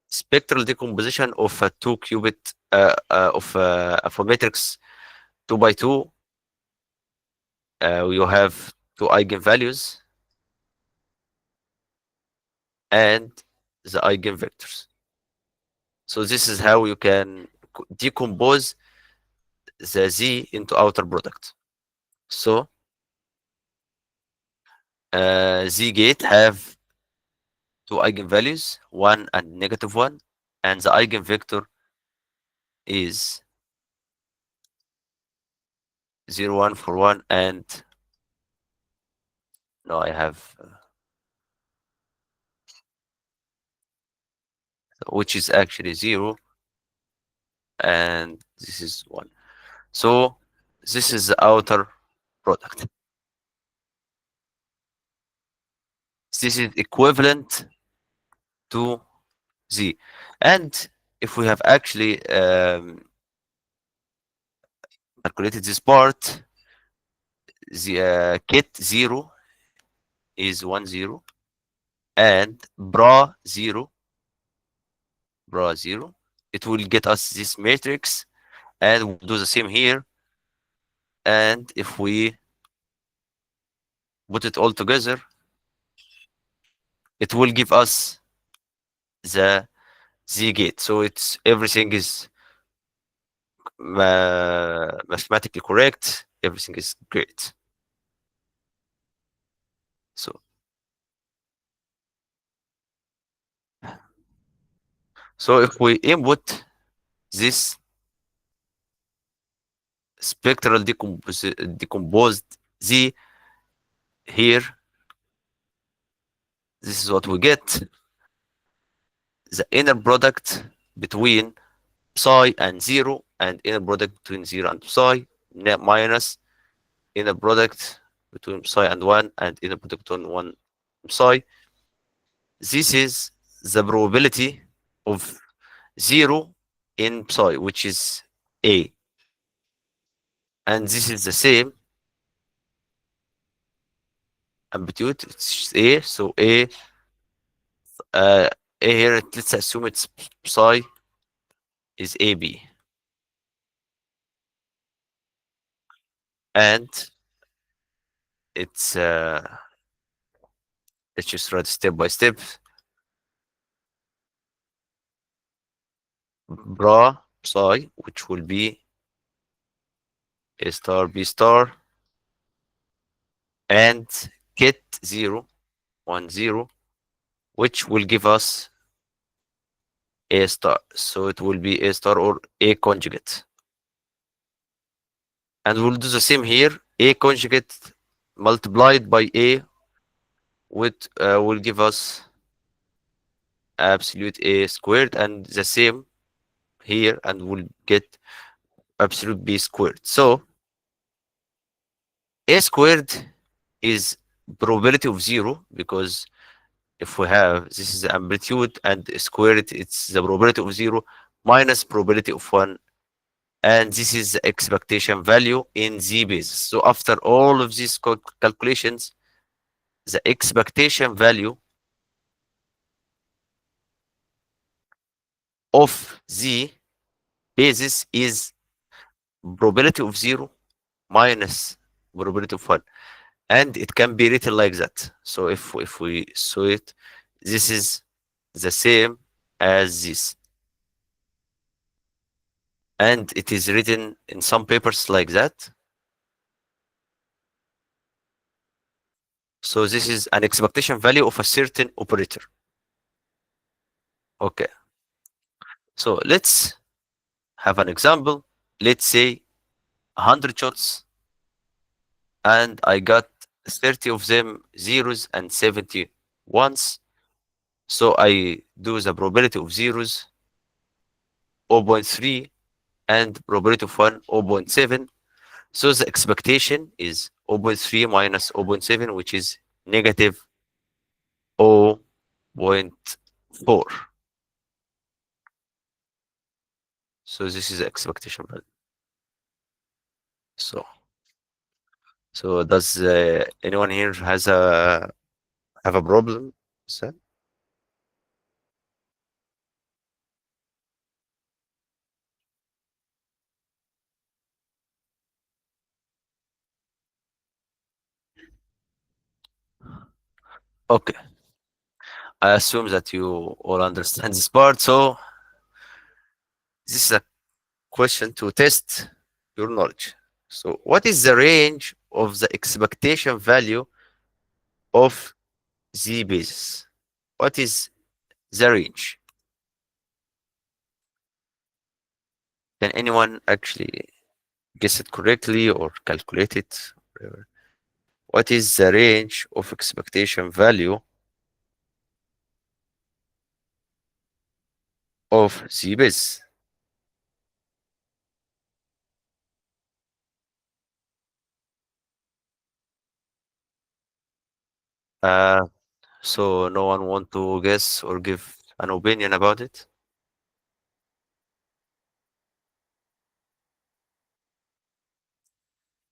spectral decomposition of a 2-qubit of a matrix 2 by 2. You have two eigenvalues and the eigenvectors. So this is how you can decompose the Z into outer product. So Z gate have two eigenvalues, 1 and -1, and the eigenvector is 0, 1 for 1, and no, I have which is actually 0, and this is 1. So this is the outer product. This is equivalent to Z. And if we have actually calculated this part, the kit 0 is 1, 0, and bra 0, it will get us this matrix, and we'll do the same here. And if we put it all together, it will give us the Z gate. So it's everything is mathematically correct. Everything is great. So if we input this spectral decomposed Z here, this is what we get. The inner product between psi and 0, and inner product between 0 and psi, minus inner product between psi and 1, and inner product between 1 and psi. This is the probability of 0 in psi, which is A. And this is the same amplitude, it's A. So A here, let's assume it's psi is AB. And it's let's just write step by step. Bra psi, which will be A star, B star, and kit 0, 1, 0, which will give us A star. So it will be A star or A conjugate. And we'll do the same here. A conjugate multiplied by A will give us absolute A squared, and the same here, and we'll get absolute B squared. So A squared is probability of 0, because if we have, this is the amplitude, and square it's the probability of 0 minus probability of 1, and this is the expectation value in Z basis. So after all of these calculations, the expectation value of Z basis is probability of 0 minus probability of 1, and it can be written like that. So if we saw it, this is the same as this. And it is written in some papers like that. So this is an expectation value of a certain operator. Okay. So let's have an example. Let's say 100 shots and I got 30 of them zeros and 70 ones. So I do the probability of zeros 0.3 and probability of 1 0.7. So the expectation is 0.3 minus 0.7, which is negative 0.4. So this is the expectation value. So does anyone here has a have a problem? So, okay, I assume that you all understand this part. So this is a question to test your knowledge. So what is the range of the expectation value of z basis? What is the range? Can anyone actually guess it correctly or calculate it? Whatever. What is the range of expectation value of z base? Uh, so no one want to guess or give an opinion about it?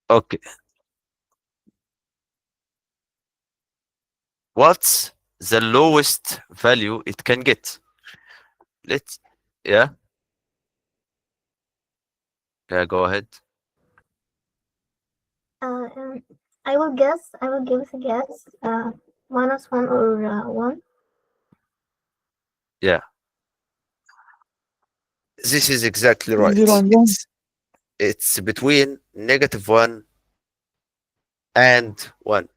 Okay. What's the lowest value it can get? Let's, yeah, yeah, go ahead. I will guess. I will give it a guess. -1 or 1. Yeah, this is exactly right. 0 and 1. It's between -1 and 1.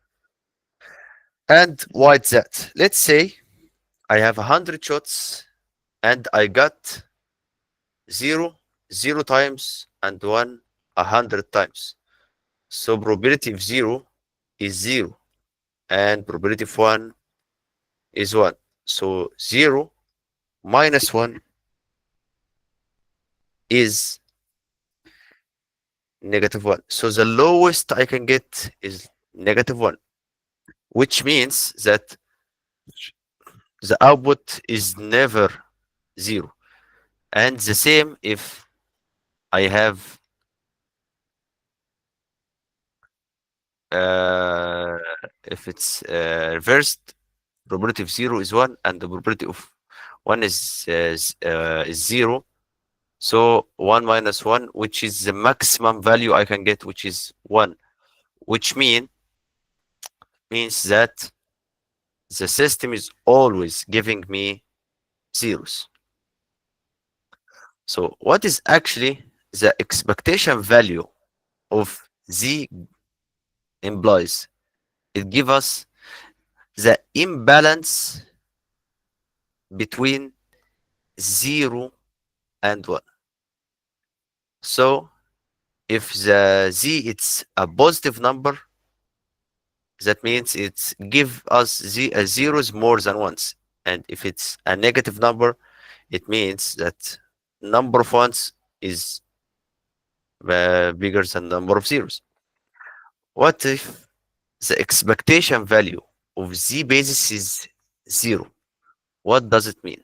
And why is that? Let's say I have 100 shots and I got 0, 0 times and 1, 100 times. So probability of 0 is 0 and probability of 1 is 1. So 0 minus 1 is -1. So the lowest I can get is -1, which means that the output is never 0. And the same I have uh, if it's reversed, probability of 0 is 1 and the probability of 1 is 0. So 1 minus 1, which is the maximum value I can get, which is 1, which means that the system is always giving me zeros. So what is actually the expectation value of z implies? It gives us the imbalance between 0 and 1. So if the z it's a positive number, that means it's give us zeros more than ones. And if it's a negative number, it means that number of ones is bigger than number of zeros. What if the expectation value of z basis is 0? What does it mean?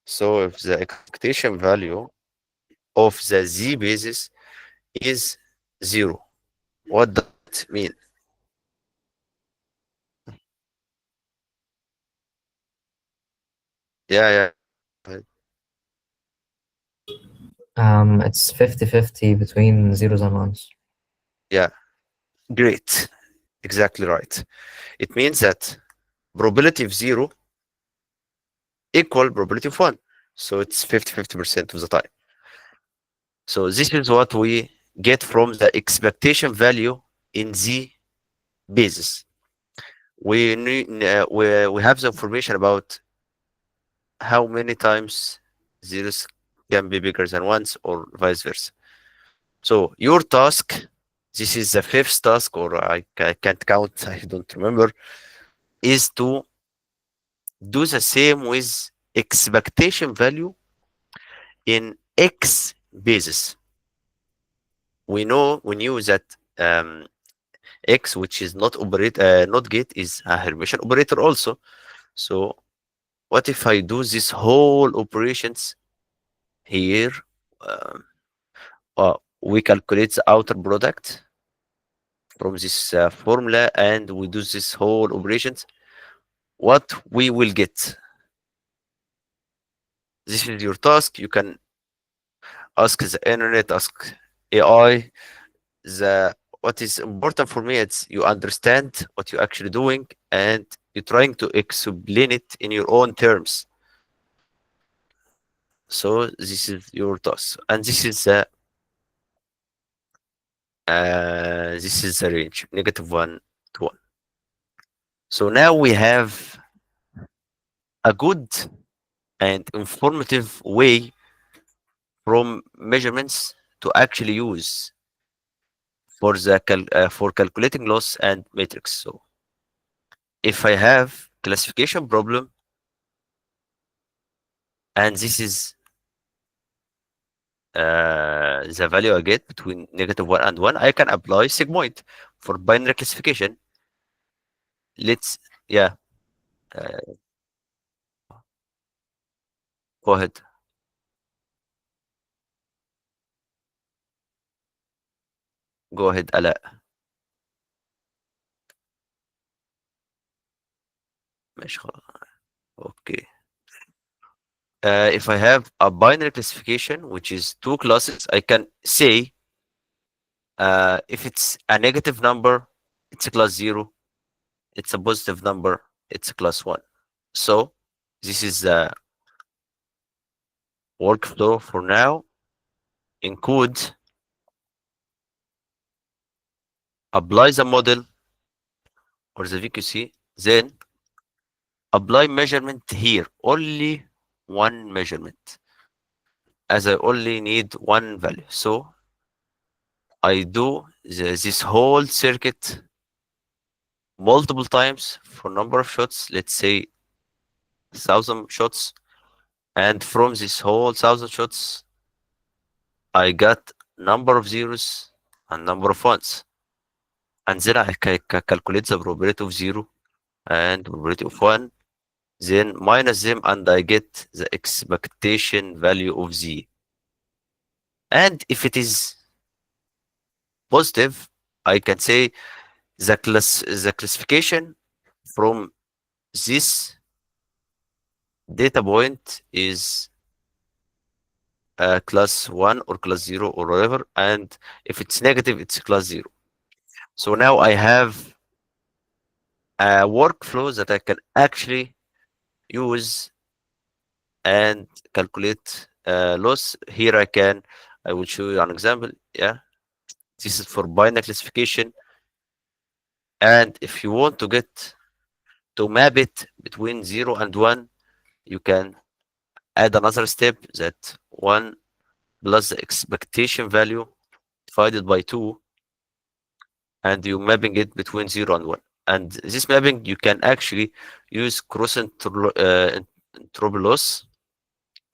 So if the expectation value of the z basis is 0, what does it mean? Yeah, yeah. It's 50-50 between zeros and ones. Yeah, great. Exactly right. It means that probability of 0 equal probability of 1. So it's 50-50% of the time. So this is what we get from the expectation value in the basis. We have the information about how many times zeros can be bigger than ones or vice versa. So your task, this is the fifth task, or I can't count, I don't remember, is to do the same with expectation value in X basis. We knew that X, which is not gate, is a Hermitian operator also. So what if I do this whole operations here? Um, we calculate the outer product from this formula, and we do this whole operations. What we will get? This is your task. You can ask the internet, ask AI. The What is important for me is you understand what you're actually doing, and you're trying to explain it in your own terms. So this is your task, and this is the range -1 to 1. So now we have a good and informative way from measurements to actually use for for calculating loss and matrix. So if I have classification problem, and this is the value I get between -1 and 1, I can apply sigmoid for binary classification. Let's, yeah, uh, go ahead. Go ahead, Ala. ماشي خلاص. Okay. If I have a binary classification, which is two classes, I can say if it's a negative number, it's a class 0. It's a positive number, it's a class 1. So this is the workflow for now. Encode, apply the model or the VQC, then apply measurement here. Only one measurement, as I only need one value. So I do this whole circuit multiple times for number of shots, let's say 1,000 shots, and from this whole 1,000 shots I got number of zeros and number of ones, and then I calculate the probability of 0 and probability of 1, then minus them, and I get the expectation value of z. And if it is positive, I can say the classification from this data point is class 1 or class 0 or whatever, and if it's negative, it's class 0. So now I have a workflow that I can actually use and calculate loss. Here I will show you an example. Yeah, this is for binary classification, and if you want to get to map it between 0 and 1, you can add another step, that 1 plus the expectation value divided by 2, and you're mapping it between 0 and 1. And this mapping, you can actually use cross entropy loss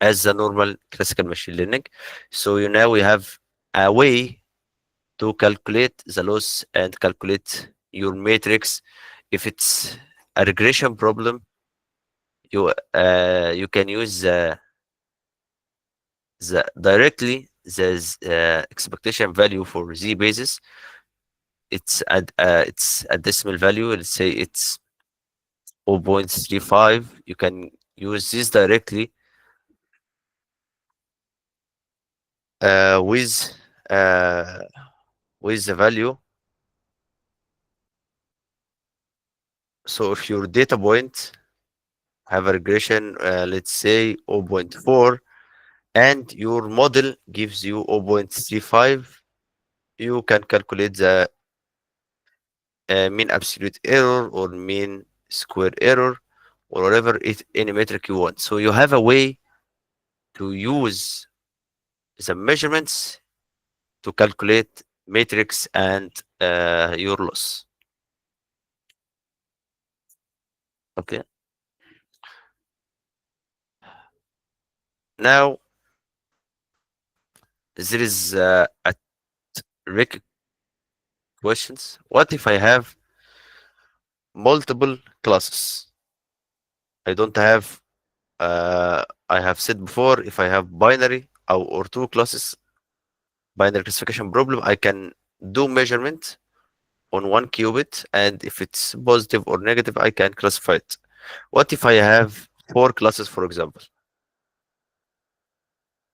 as the normal classical machine learning. So now we have a way to calculate the loss and calculate your matrix. If it's a regression problem, you can use the directly the expectation value for z basis. It's a decimal value. Let's say it's 0.35. You can use this directly uh, with uh, with the value. So if your data point have a regression, let's say 0.4, and your model gives you 0.35, you can calculate the mean absolute error or mean square error or whatever any metric you want. So you have a way to use the measurements to calculate matrix and your loss. Okay. Now there is a trick questions. What if I have multiple classes? I don't have. I have said before, if I have binary or two classes, binary classification problem, I can do measurement on one qubit, and if it's positive or negative, I can classify it. What if I have four classes, for example?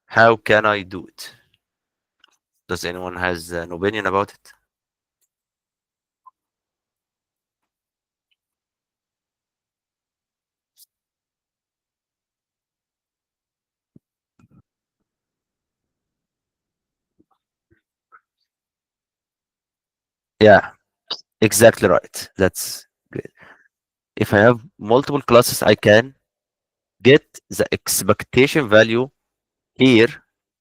How can I do it? Does anyone has an opinion about it? Yeah, exactly right. That's great. If I have multiple classes, I can get the expectation value here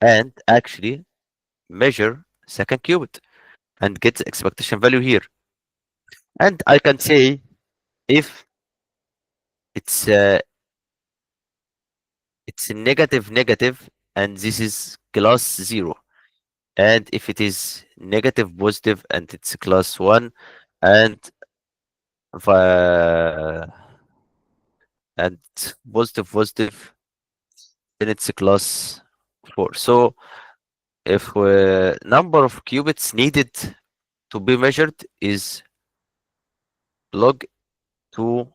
and actually measure second qubit and get the expectation value here. And I can say if it's uh, it's negative negative and this is class 0, and if it is negative positive and it's class 1, and uh, and positive positive, then it's a class 4. So if number of qubits needed to be measured is log to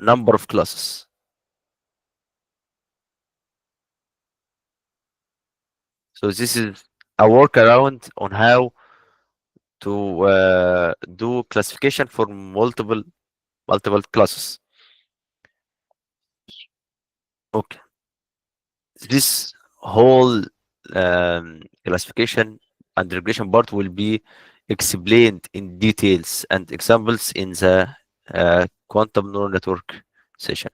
number of classes. So this is a workaround on how to do classification for multiple classes. Okay, this whole classification and regression part will be explained in details and examples in the quantum neural network session.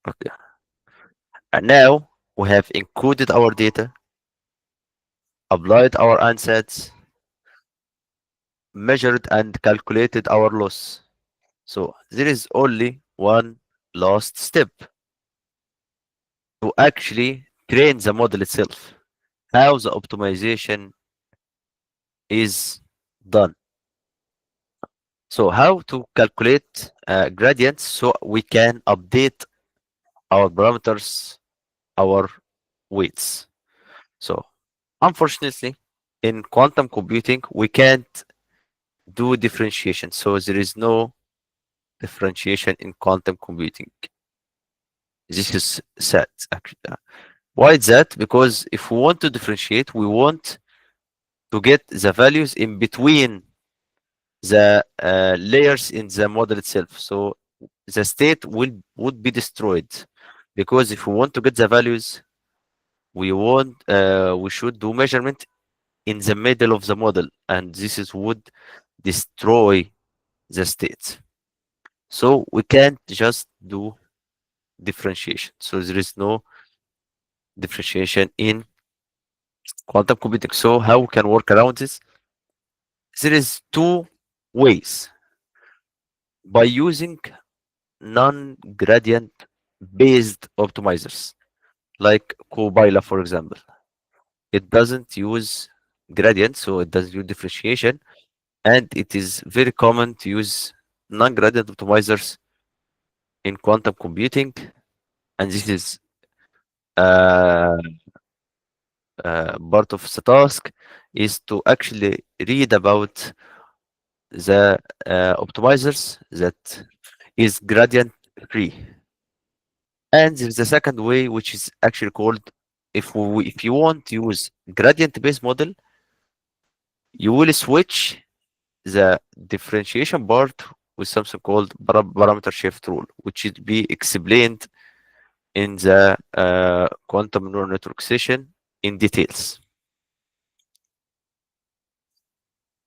Okay, and now we have encoded our data, applied our ansatz, measured and calculated our loss. So there is only one last step to actually train the model itself, how the optimization is done. So how to calculate gradients so we can update our parameters, our weights. So unfortunately, in quantum computing, we can't do differentiation. So there is no differentiation in quantum computing. This is sad, actually. Why is that? Because if we want to differentiate, we want to get the values in between the layers in the model itself. So the state would be destroyed, because if we want to get the values, we should do measurement in the middle of the model, and this is would destroy the state. So we can't just do differentiation. So there is no differentiation in quantum computing. So how we can work around this? There is two ways: by using non-gradient based optimizers, like COBYLA, for example. It doesn't use gradient, so it doesn't use differentiation, and it is very common to use non-gradient optimizers in quantum computing. And this is uh, part of the task is to actually read about the optimizers that is gradient free. And there's a second way, which is actually called if you want to use gradient based model, you will switch the differentiation part with something called parameter shift rule, which should be explained in the quantum neural network session in details.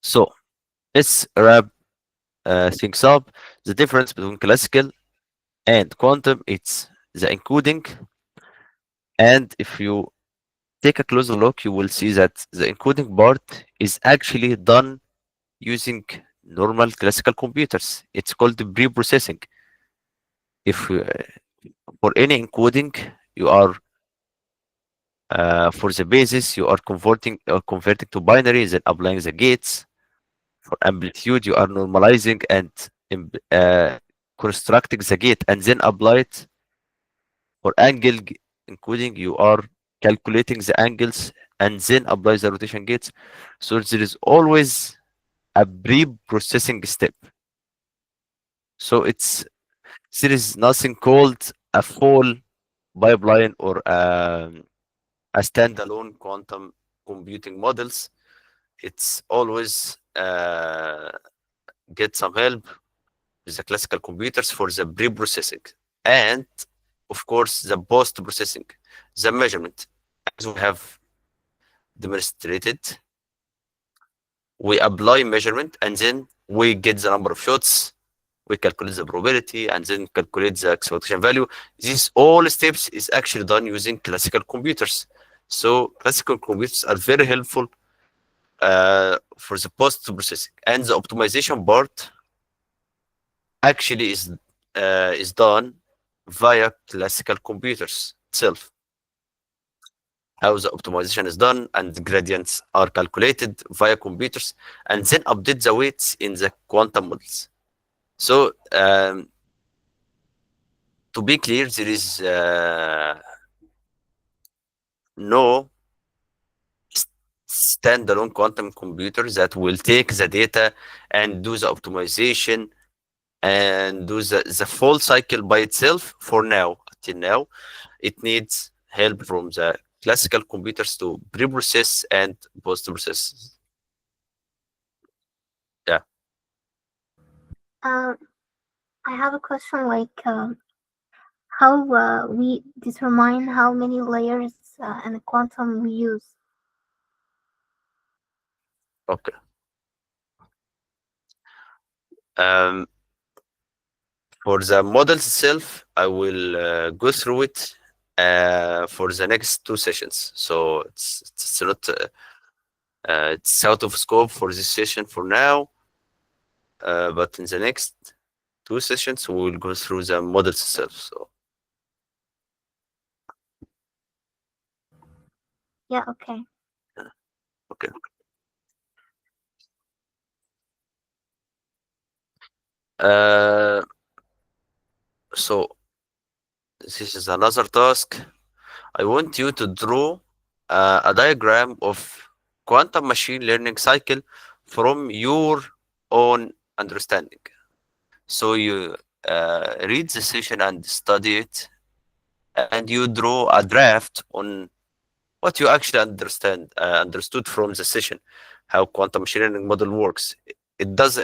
So let's wrap things up. The difference between classical and quantum, it's the encoding. And if you take a closer look, you will see that the encoding part is actually done using normal classical computers. It's called pre-processing. If for any encoding, you are for the basis, you are converting to binary, then applying the gates. For amplitude, you are normalizing and constructing the gate and then apply it. For angle encoding, you are calculating the angles and then apply the rotation gates. So there is always a pre-processing step. So there is nothing called a full pipeline or a standalone quantum computing models. It's always get some help with the classical computers for the pre-processing and of course the post-processing, the measurement. As we have demonstrated, we apply measurement and then we get the number of shots, we calculate the probability and then calculate the expectation value. These all steps is actually done using classical computers. So classical computers are very helpful for the post-processing, and the optimization part actually is done via classical computers itself. How the optimization is done and the gradients are calculated via computers and then update the weights in the quantum models. So to be clear, there is no standalone quantum computer that will take the data and do the optimization and do the full cycle by itself for now. Until now, it needs help from the classical computers to pre-process and post-process. Yeah. I have a question like how we determine how many layers in the quantum we use. Okay. For the models itself, I will go through it for the next 2 sessions. So it's not it's out of scope for this session for now. But in the next 2 sessions, we will go through the models itself. So Yeah, okay. okay. So this is another task. I want you to draw a diagram of quantum machine learning cycle from your own understanding. So you read the session and study it, and you draw a draft on what you actually understood from the session, how quantum machine learning model works. It does.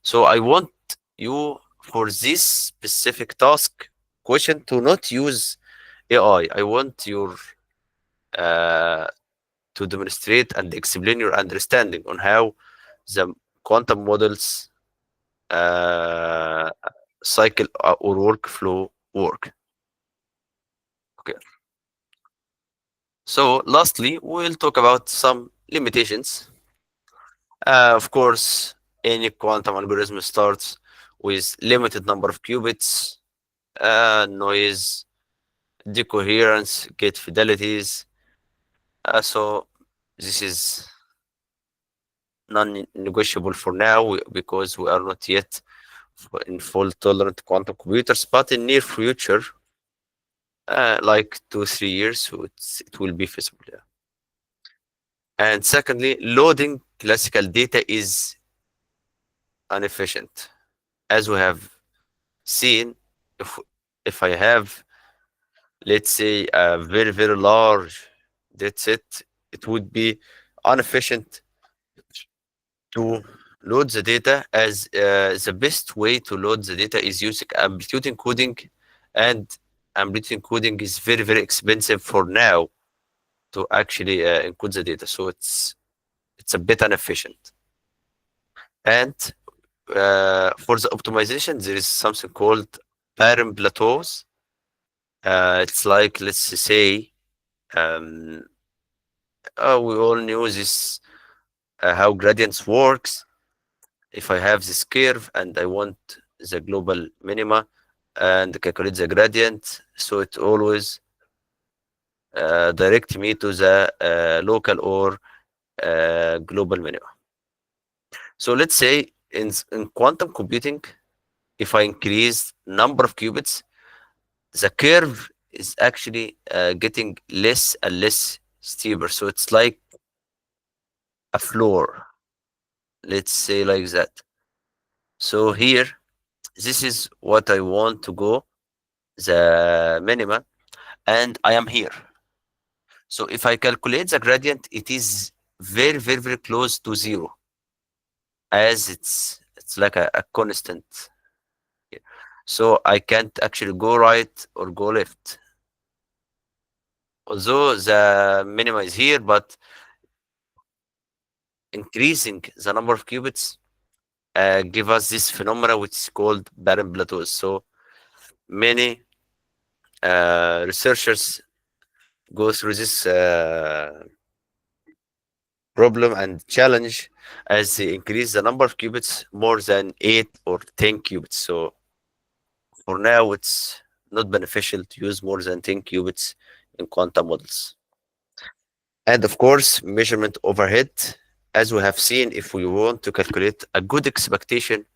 So I want you for this specific task question to not use AI. I want your to demonstrate and explain your understanding on how the quantum models cycle or workflow work. Okay. So lastly, we'll talk about some limitations. Of course, any quantum algorithm starts with limited number of qubits, noise, decoherence, gate fidelities. So this is non-negotiable for now because we are not yet in full tolerant quantum computers, but in near future, like 2-3 years, it will be feasible. Yeah. And secondly, loading classical data is inefficient. As we have seen, if I have, let's say, a very, very large That's it. It would be inefficient to load the data, as the best way to load the data is using amplitude encoding, and amplitude encoding is very, very expensive for now to actually encode the data. So it's a bit inefficient. And for the optimization, there is something called pattern plateaus. It's like, let's say, we all knew this, how gradients works. If I have this curve and I want the global minima and calculate the gradient, so it always direct me to the local or global minima. So let's say in quantum computing, if I increase number of qubits, the curve is actually getting less and less steeper. So it's like a floor, let's say like that. So here, this is what I want to go, the minima, and I am here. So if I calculate the gradient, it is very, very, very close to zero, as it's like a constant. So I can't actually go right or go left. Although the minima is here, but increasing the number of qubits give us this phenomena which is called barren plateaus. So many researchers go through this problem and challenge as they increase the number of qubits more than 8 or 10 qubits. So for now, it's not beneficial to use more than 10 qubits in quantum models. And of course, measurement overhead. As we have seen, if we want to calculate a good expectation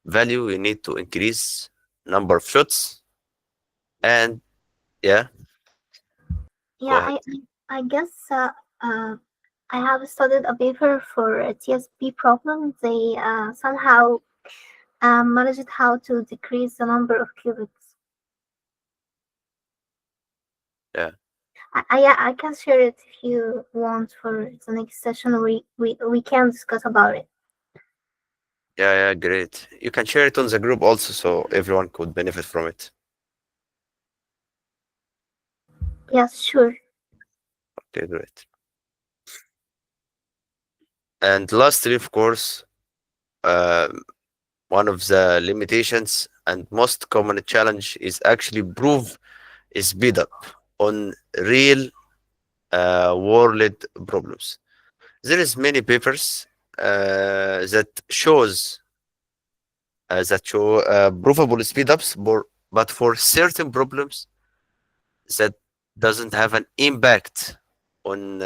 value, we need to increase number of shots. And yeah. Yeah, I guess I have studied a paper for a TSP problem. They somehow managed how to decrease the number of qubits. Yeah. I can share it if you want for the next session. We can discuss about it. Yeah, great. You can share it on the group also, so everyone could benefit from it. Yes, sure. Okay, great. And lastly, of course, one of the limitations and most common challenge is actually prove speed up on real world problems. There is many papers that show provable speed ups, but for certain problems that doesn't have an impact on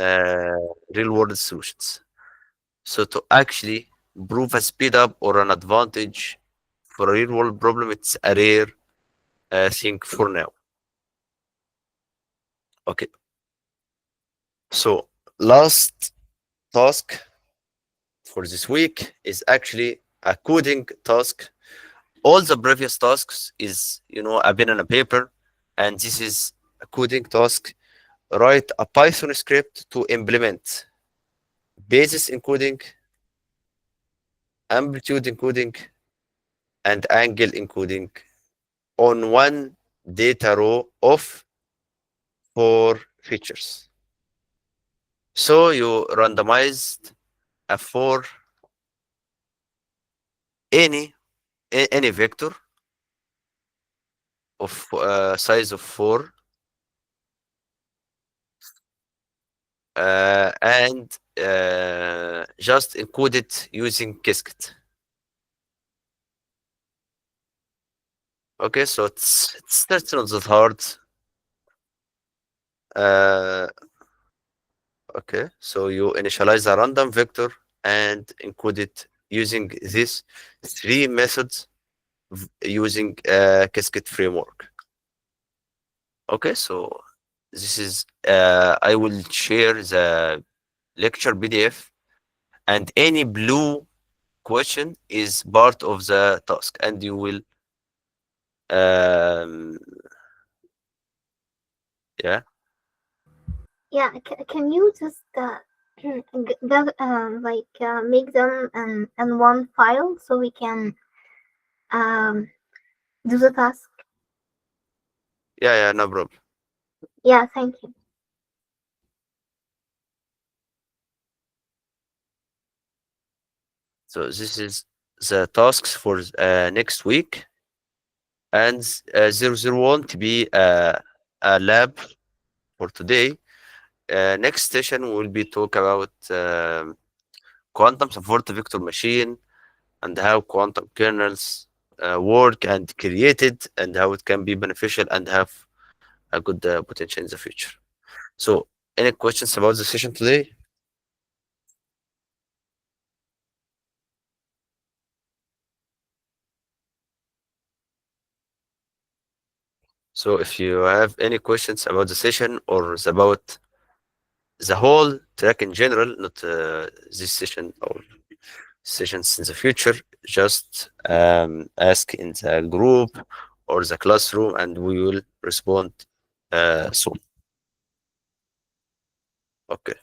real world solutions. So to actually prove a speed up or an advantage for a real world problem, it's a rare thing for now. Okay. So last task for this week is actually a coding task. All the previous tasks is, a pen and a paper, and this is a coding task. Write a Python script to implement basis encoding, amplitude encoding, and angle encoding on one data row of 4 features. So you randomized a 4 any vector of size of 4 and just encode it using Qiskit. Okay, so that's not that hard. Okay, so you initialize a random vector and encode it using these 3 methods using Qiskit framework. Okay, so this is I will share the lecture PDF, and any blue question is part of the task, and you will yeah. Yeah, can you just make them in one file so we can do the task? Yeah, no problem. Yeah, thank you. So this is the tasks for next week, and there won't be a lab for today. Next session we'll be talk about quantum support vector machine and how quantum kernels work and created and how it can be beneficial and have a good potential in the future. So, any questions about the session today? So, if you have any questions about the session or about the whole track in general, not this session or sessions in the future, just ask in the group or the classroom and we will respond soon. Okay.